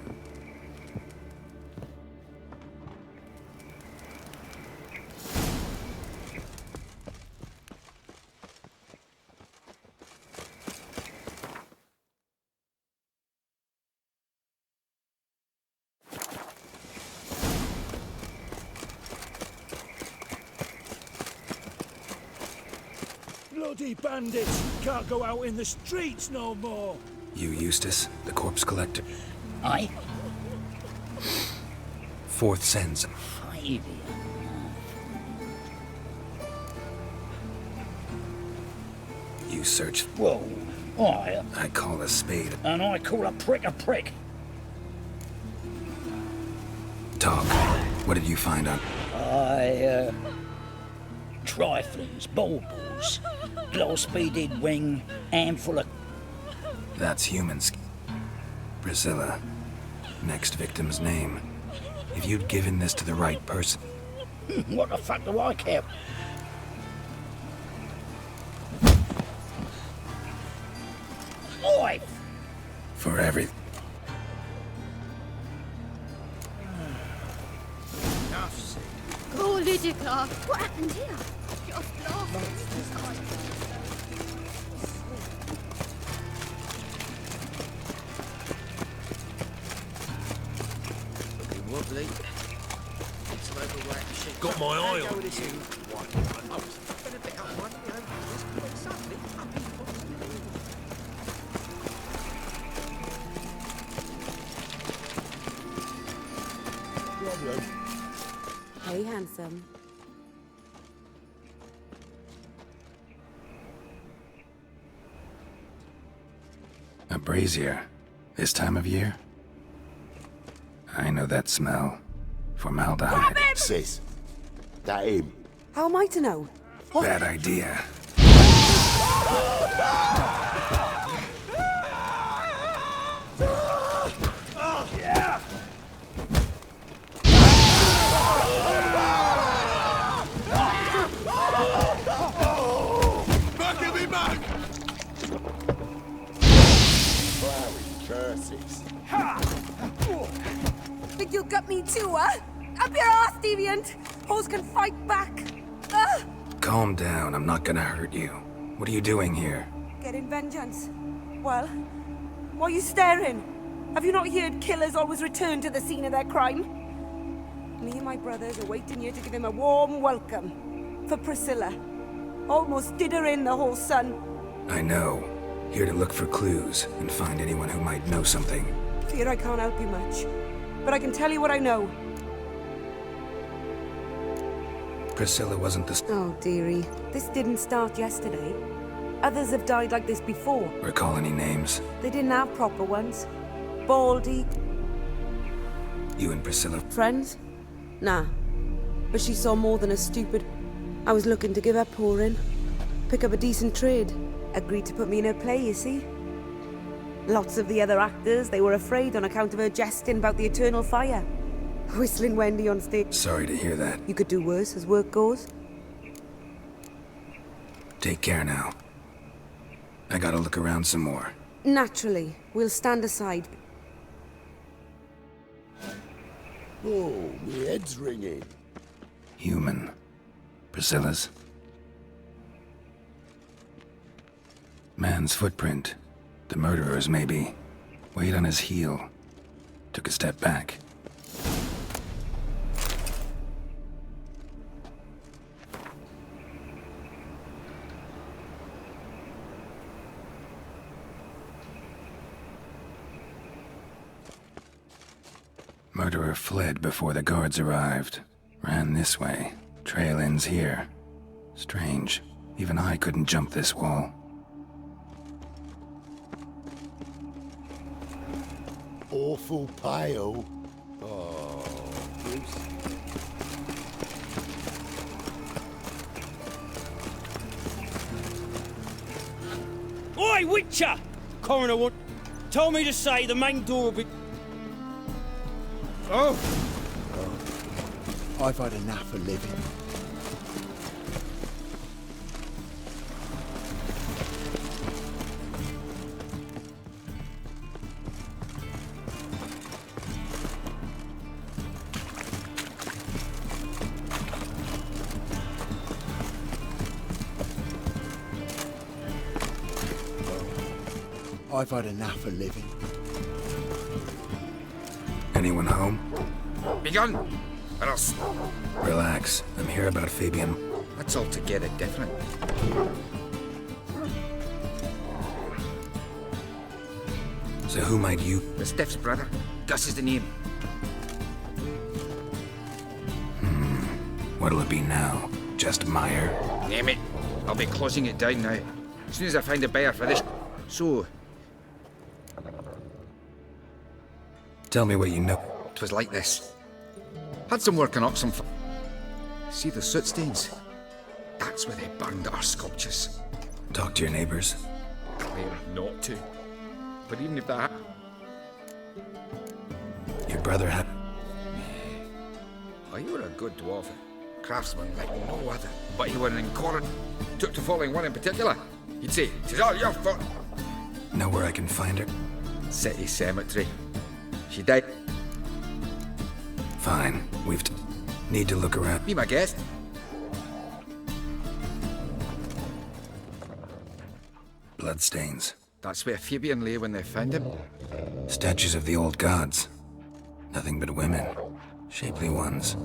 Bloody bandits! Can't go out in the streets no more! You, Eustace, the corpse collector. Aye. Fourth sense. Fabian. You search. Whoa. I call a spade. And I call a prick a prick. Talk. What did you find on? Triflings, baubles, low-speeded wing, handful of... That's humans. Priscilla. Next victim's name. If you'd given this to the right person... What the fuck do I care? Oi! For everything. Oh, Lydica! What happened here? Just laughing. Looking wobbly. Some overweight shit. Got my eye on you. Hey, handsome. brazier. This time of year? I know that smell. Formaldehyde. Sis, that him. How am I to know? What? Bad idea. Curses. Think you'll gut me too, huh? Up your ass, deviant! Hoes can fight back! Calm down, I'm not gonna hurt you. What are you doing here? Getting vengeance. Well, why are you staring? Have you not heard killers always return to the scene of their crime? Me and my brothers are waiting here to give him a warm welcome. For Priscilla. Almost did her in, the whole son. I know. Here to look for clues and find anyone who might know something. Fear I can't help you much. But I can tell you what I know. Priscilla wasn't the... Oh, dearie. This didn't start yesterday. Others have died like this before. Recall any names? They didn't have proper ones. Baldy. You and Priscilla... Friends? Nah. But she saw more than a stupid... I was looking to give her pouring. Pick up a decent trade. Agreed to put me in her play, you see? Lots of the other actors, they were afraid on account of her jesting about the eternal fire. Whistling Wendy on stage. Sorry to hear that. You could do worse as work goes. Take care now. I gotta look around some more. Naturally. We'll stand aside. Oh, my head's ringing. Human. Priscilla's. Man's footprint. The murderer's, maybe. Weight on his heel. Took a step back. Murderer fled before the guards arrived. Ran this way. Trail ends here. Strange. Even I couldn't jump this wall. Awful pale. Oh, Bruce. Oi, Witcher! Coroner would told me to say the main door will be... Oh! I've had enough of living. I've had enough of living. Anyone home? Begun! Or else... Relax. I'm here about Fabian. That's altogether different. So who might you... The Stiff's brother. Gus is the name. What'll it be now? Just Meyer? Name it. I'll be closing it down now. As soon as I find a buyer for this. So... Tell me what you know. It was like this. Had some work on Oxen. See the soot stains? That's where they burned our sculptures. Talk to your neighbors. Clear not to. But even if that... Your brother had... Oh, you were a good dwarf. Craftsman like no other. But you were an incorrect. Took to following one in particular. He'd say, "'Tis all your fault." Know where I can find her? City Cemetery. She died. Fine. Need to look around. Be my guest. Bloodstains. That's where Fabian lay when they found him. Statues of the old gods. Nothing but women. Shapely ones.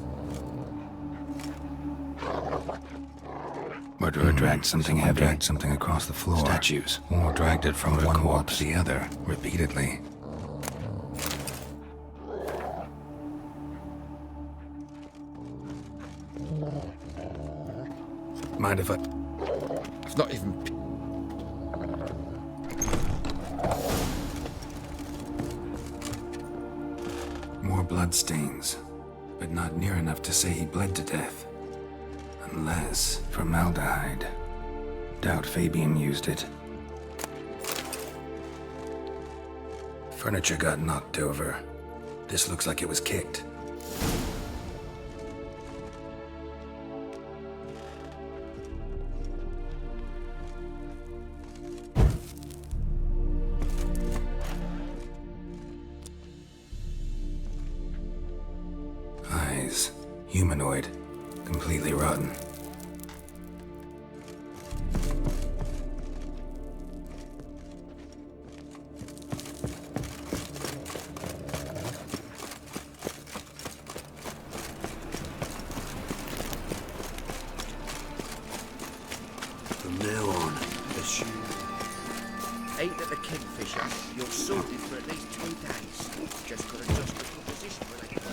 Murderer dragged something heavy. Dragged something across the floor. Statues. Or dragged it from one wall to the other, repeatedly. Mind if I... It's not even... bloodstains, but not near enough to say he bled to death. Unless formaldehyde. Doubt Fabian used it. Furniture got knocked over. This looks like it was kicked. Eyes. Humanoid. Completely rotten. From now on, fish. Ate at the Kingfisher, you're sorted for at least 2 days. Just got to adjust the position when they come.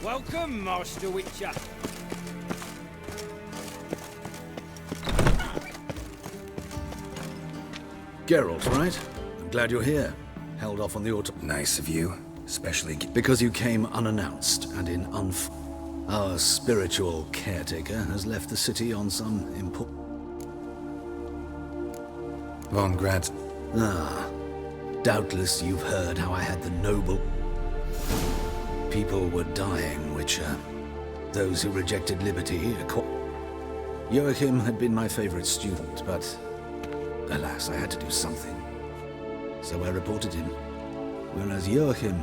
Welcome, Master Witcher. Geralt, right? I'm glad you're here. Held off on the auto. Nice of you, especially because you came unannounced and in Our spiritual caretaker has left the city on some important... Von Grad's... Ah, doubtless you've heard how I had the noble... People were dying, Witcher. Those who rejected liberty... Joachim had been my favorite student, but... Alas, I had to do something. So I reported him. Whereas Joachim...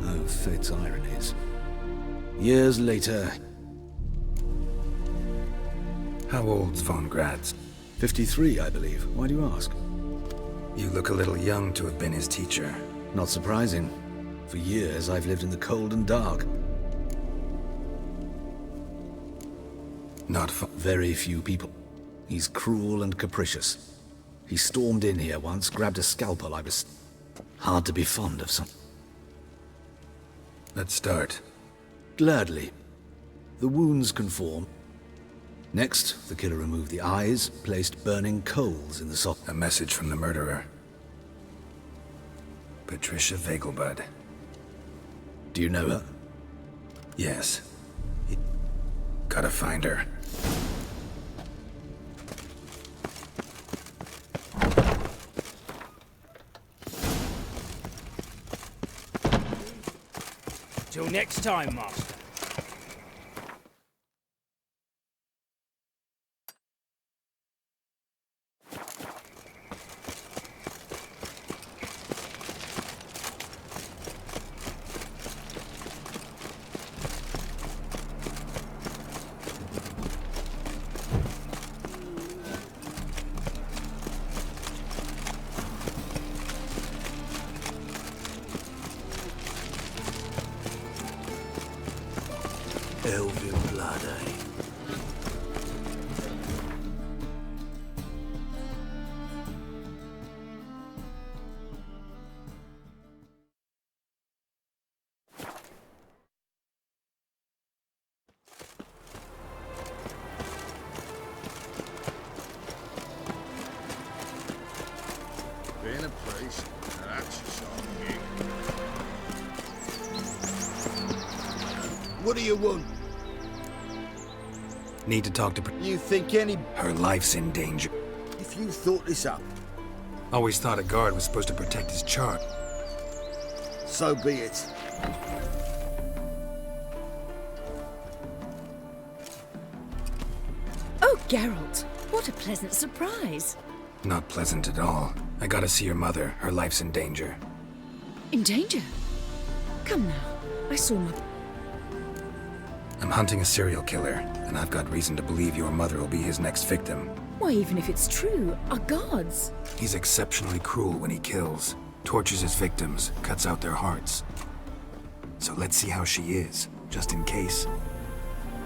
Oh, fate's ironies. Years later... How old's Von Grad's? 53, I believe. Why do you ask? You look a little young to have been his teacher. Not surprising. For years, I've lived in the cold and dark. Not for... Very few people. He's cruel and capricious. He stormed in here once, grabbed a scalpel. I was... hard to be fond of some... Let's start. Gladly. The wounds conform. Next, the killer removed the eyes, placed burning coals in the socket. A message from the murderer. Patricia Vegelbud. Do you know her? Yes. Gotta find her. Till next time, Master. Elven blood, eh? Being a priest, that's a sort of gig. What do you want? Need to talk to... You think any... Her life's in danger. If you thought this up... Always thought a guard was supposed to protect his charge. So be it. Oh, Geralt, what a pleasant surprise. Not pleasant at all. I gotta see your mother. Her life's in danger. In danger? Come now, I saw my... I'm hunting a serial killer, and I've got reason to believe your mother will be his next victim. Why, even if it's true, our gods... He's exceptionally cruel when he kills, tortures his victims, cuts out their hearts. So let's see how she is, just in case.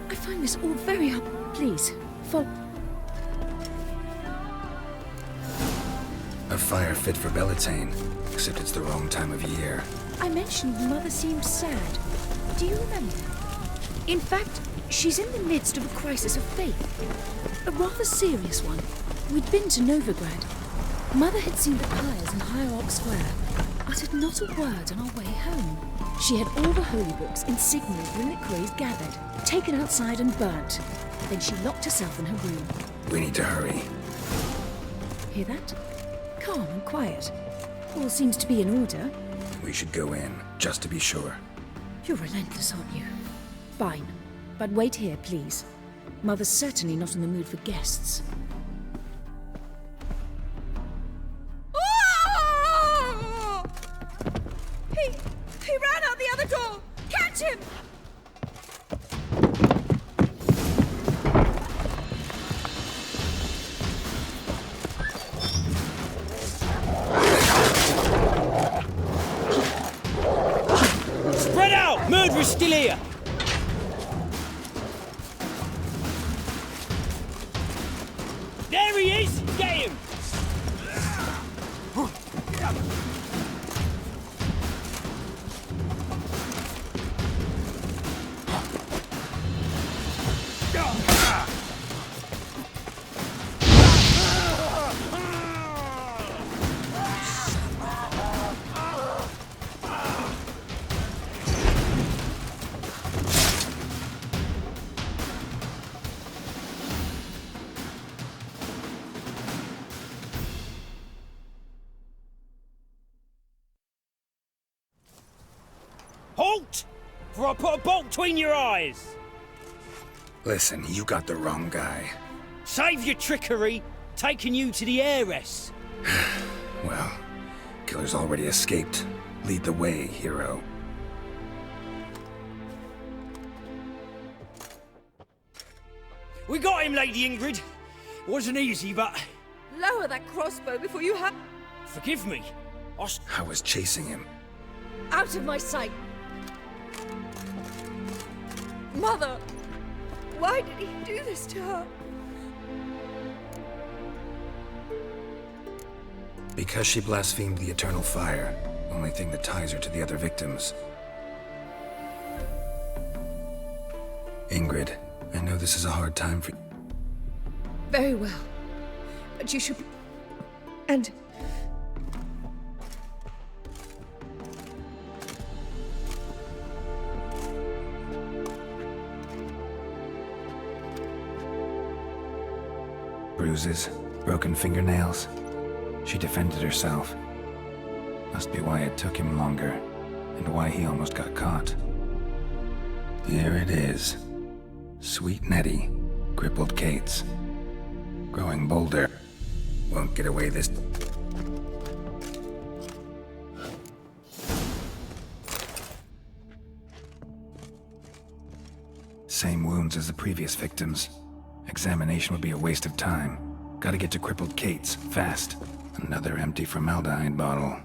I find this all very hard. Please, follow... A fire fit for Bellatane, except it's the wrong time of year. I mentioned Mother seemed sad. Do you remember? In fact, she's in the midst of a crisis of faith. A rather serious one. We'd been to Novigrad. Mother had seen the pyres in Hierarch Square, uttered not a word on our way home. She had all the holy books insignia of reliquaries gathered, taken outside and burnt. Then she locked herself in her room. We need to hurry. Hear that? Calm and quiet. All seems to be in order. We should go in, just to be sure. You're relentless, aren't you? Fine. But wait here, please. Mother's certainly not in the mood for guests. He ran out the other door! Catch him! Spread out! Murderer's still here! There he is! Get him! Halt! For I put a bolt between your eyes! Listen, you got the wrong guy. Save your trickery, taking you to the heiress. Well, killer's already escaped. Lead the way, hero. We got him, Lady Ingrid. Wasn't easy, but... Lower that crossbow before you have... Forgive me. I was chasing him. Out of my sight! Mother! Why did he do this to her? Because she blasphemed the eternal fire. Only thing that ties her to the other victims. Ingrid, I know this is a hard time for you. Very well. But you should... And... Bruises, broken fingernails. She defended herself. Must be why it took him longer, and why he almost got caught. Here it is. Sweet Nettie, crippled Kate's. Growing bolder. Won't get away this... Same wounds as the previous victims. Examination would be a waste of time. Gotta get to crippled Kate's, fast. Another empty formaldehyde bottle.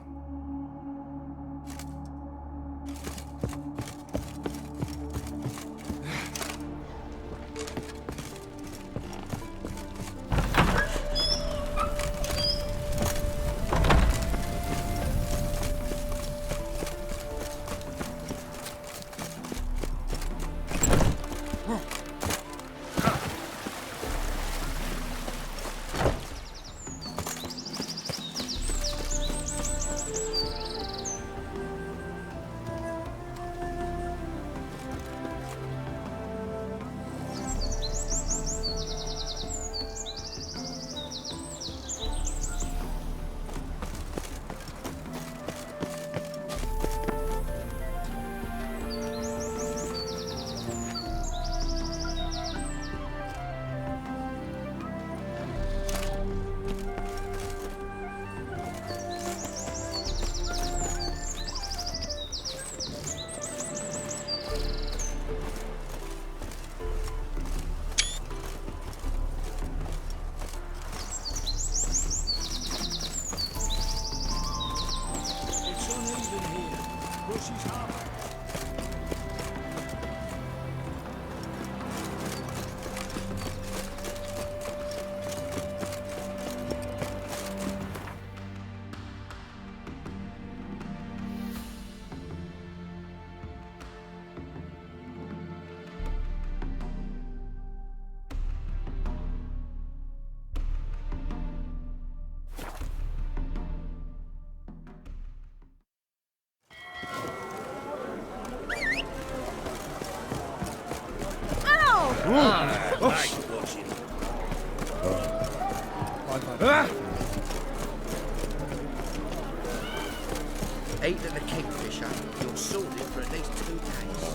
Eat of the kingfisher, you're sorted for at least 2 days.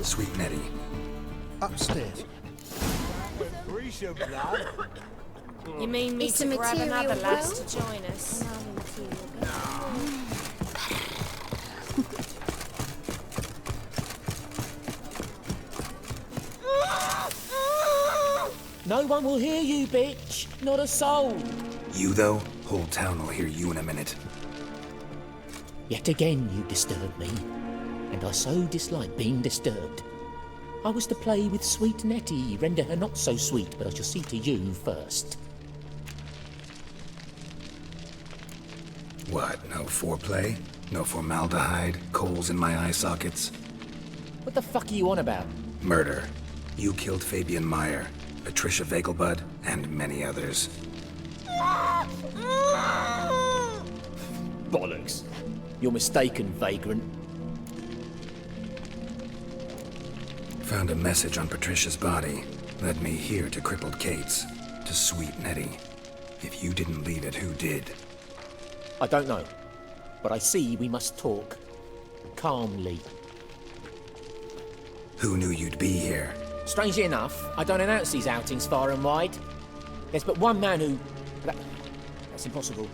Sweet Nettie. Upstairs. You mean me It's to a grab material another lass world? to join us? No one will hear you, bitch. Not a soul. You, though? Whole town will hear you in a minute. Yet again you disturb me, and I so dislike being disturbed. I was to play with sweet Nettie, render her not so sweet, but I shall see to you first. What, no foreplay? No formaldehyde? Coals in my eye sockets? What the fuck are you on about? Murder. You killed Fabian Meyer, Patricia Vegelbud, and many others. Bollocks. You're mistaken, vagrant. Found a message on Patricia's body. Led me here to crippled Kate's. To sweet Nettie. If you didn't leave it, who did? I don't know, but I see we must talk. Calmly. Who knew you'd be here? Strangely enough, I don't announce these outings far and wide. There's but one man who... That's impossible.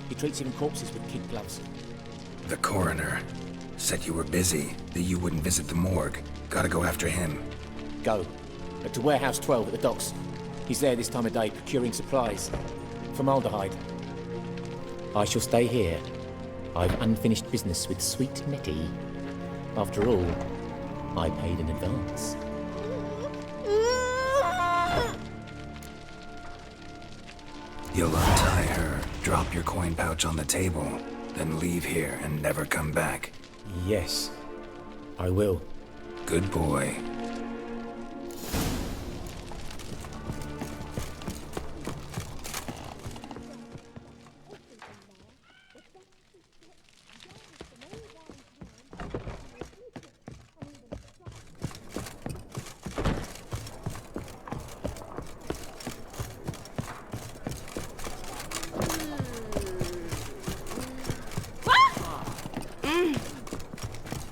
He treats even corpses with kid gloves. The coroner. Said you were busy, that you wouldn't visit the morgue. Gotta go after him. Go. But to Warehouse 12 at the docks. He's there this time of day, procuring supplies. Formaldehyde. I shall stay here. I've unfinished business with sweet Nettie. After all, I paid in advance. You'll untie her, drop your coin pouch on the table, then leave here and never come back. Yes, I will. Good boy.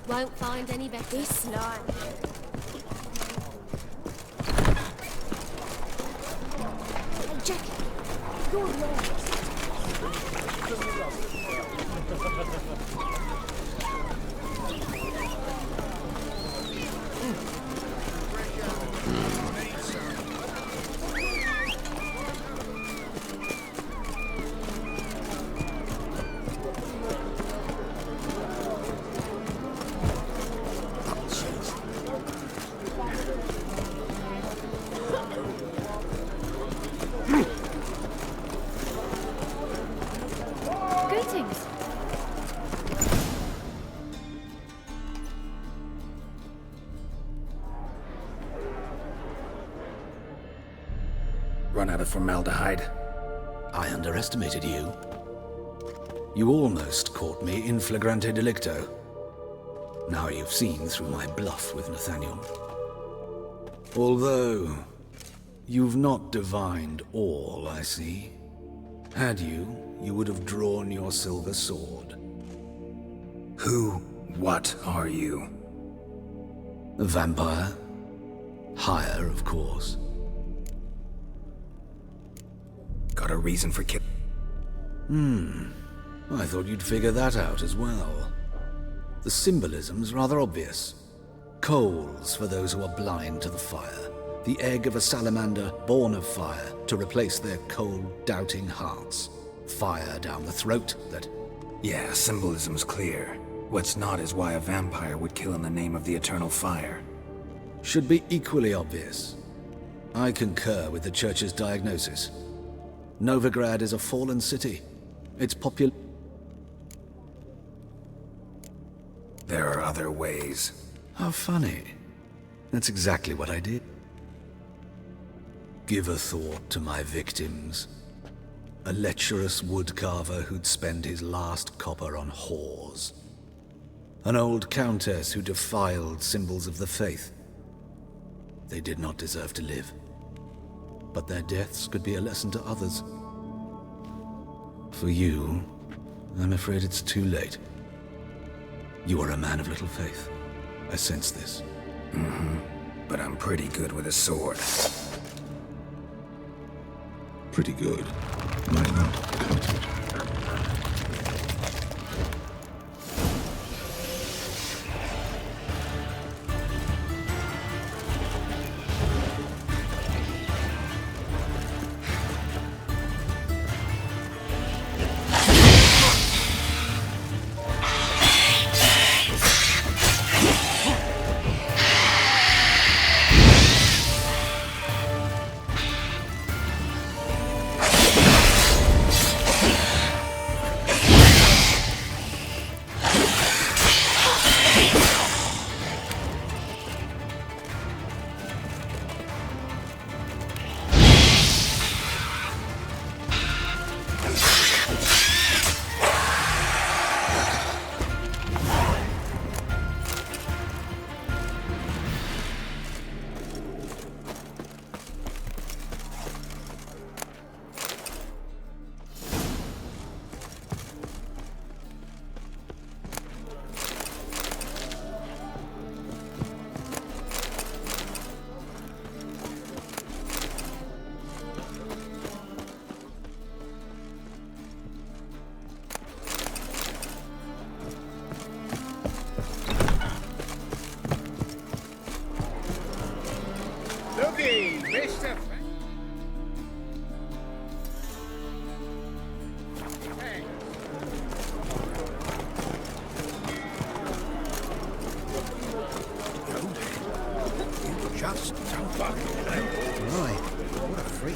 Won't find any better. This slime. Hey, Jackie. Your legs. Greetings. Run out of formaldehyde. I underestimated you. You almost caught me in flagrante delicto. Now you've seen through my bluff with Nathaniel. Although, you've not divined all, I see. Had you, you would have drawn your silver sword. Who, what are you? A vampire. Higher, of course. Got a reason for I thought you'd figure that out as well. The symbolism's rather obvious. Coals for those who are blind to the fire. The egg of a salamander born of fire to replace their cold, doubting hearts. Fire down the throat that... Yeah, symbolism's clear. What's not is why a vampire would kill in the name of the eternal fire. Should be equally obvious. I concur with the Church's diagnosis. Novigrad is a fallen city. Its population... There are other ways. How funny. That's exactly what I did. Give a thought to my victims. A lecherous woodcarver who'd spend his last copper on whores. An old countess who defiled symbols of the faith. They did not deserve to live. But their deaths could be a lesson to others. For you, I'm afraid it's too late. You are a man of little faith. I sense this. Mm-hmm. But I'm pretty good with a sword. Pretty good. Might not cut it. Looky, Mr. Just don't fucking know. Right. What a freak.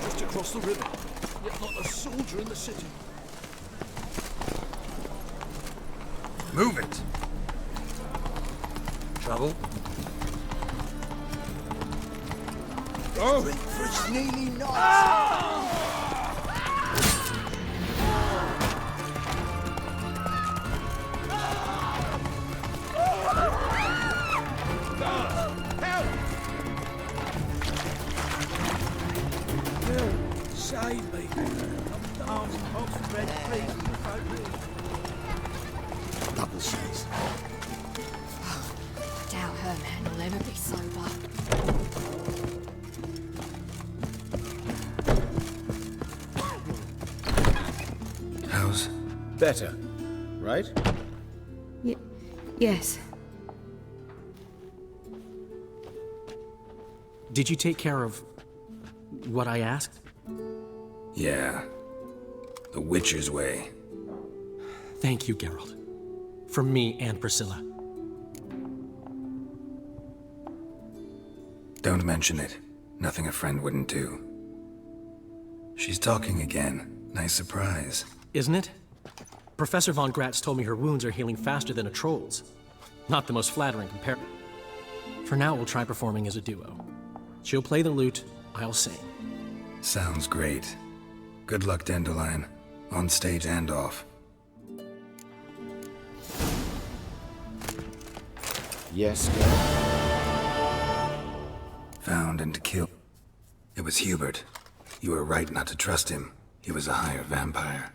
Just across the river, yet not a soldier in the city. Move it! Trouble? Oh! For it's nearly night. Save me. Arms and box of bread, please. Double C's. Doubt her man will ever be sober. How's? Better, right? Yes. Did you take care of what I asked? Yeah. The Witcher's way. Thank you, Geralt. From me and Priscilla. Don't mention it. Nothing a friend wouldn't do. She's talking again. Nice surprise. Isn't it? Professor von Gratz told me her wounds are healing faster than a troll's. Not the most flattering comparison. For now, we'll try performing as a duo. She'll play the lute, I'll sing. Sounds great. Good luck, Dandelion. On stage and off. Yes, Geralt? Found and killed. It was Hubert. You were right not to trust him. He was a higher vampire.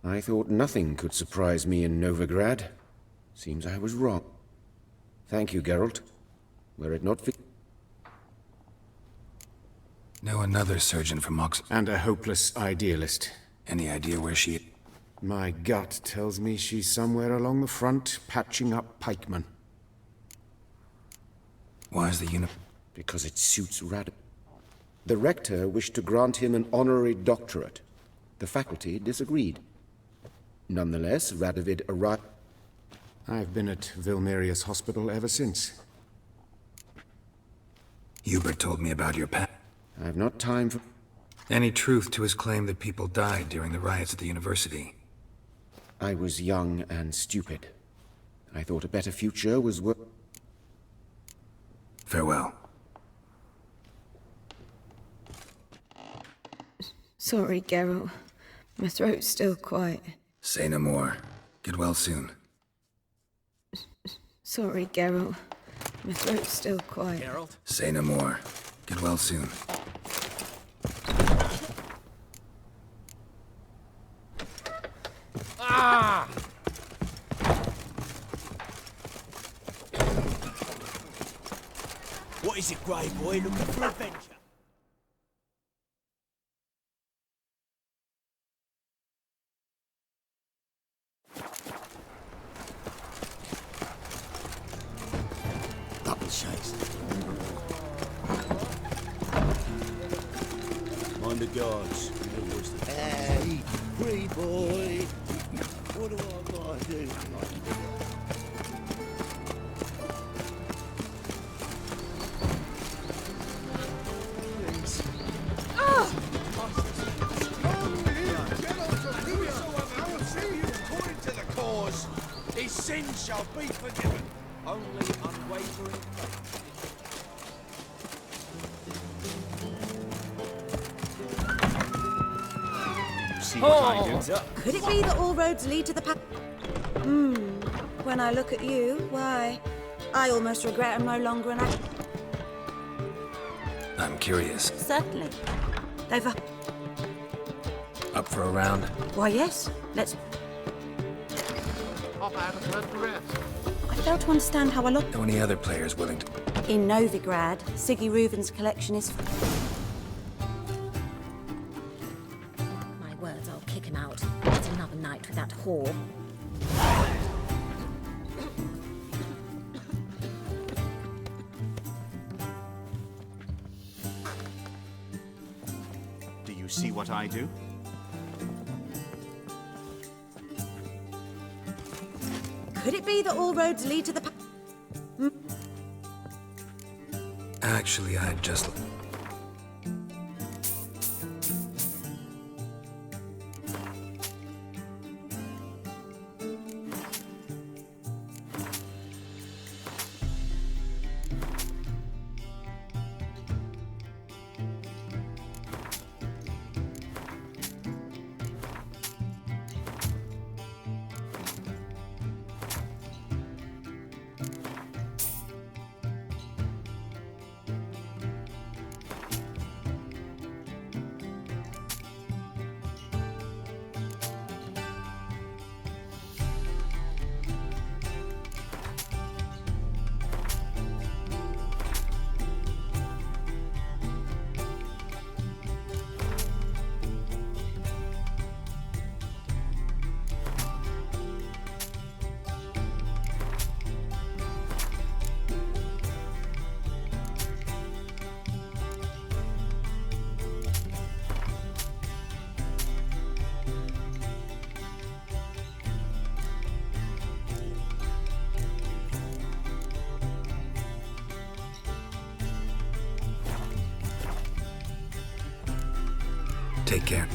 I thought nothing could surprise me in Novigrad. Seems I was wrong. Thank you, Geralt. Were it not for... Know another surgeon from Oxford. And a hopeless idealist. Any idea where she... My gut tells me she's somewhere along the front, patching up pikemen. Why is the Because it suits Rad. The rector wished to grant him an honorary doctorate. The faculty disagreed. Nonetheless, Radovid arrived. I've been at Vilmerius Hospital ever since. Hubert told me about your I have not time for... Any truth to his claim that people died during the riots at the university? I was young and stupid. I thought a better future was worth... Farewell. Sorry, Geralt. My throat's still quite... Say no more. Get well soon. Sorry, Geralt. My throat's still quite... Geralt? Say no more. Get well soon. Ah! What is it, Grey Boy? Looking for adventure? Double chase. Mind the guards. Hey, Grey Boy. What do I gotta do? His sins shall be forgiven. Only unwavering faith. See what I do? Could it be that all roads lead to the path? When I look at you, why, I almost regret I'm no longer an act. I'm curious. Certainly. They've... Up for a round? Why, yes. Let's... Hop out and learn the rest. I fail to understand how I look. Know any other players willing to... In Novigrad, Siggy Reuven's collection is... My words, I'll kick him out. It's another night with that whore. Do you see what I do? Could it be that all roads lead to the... Actually, I just... Take care.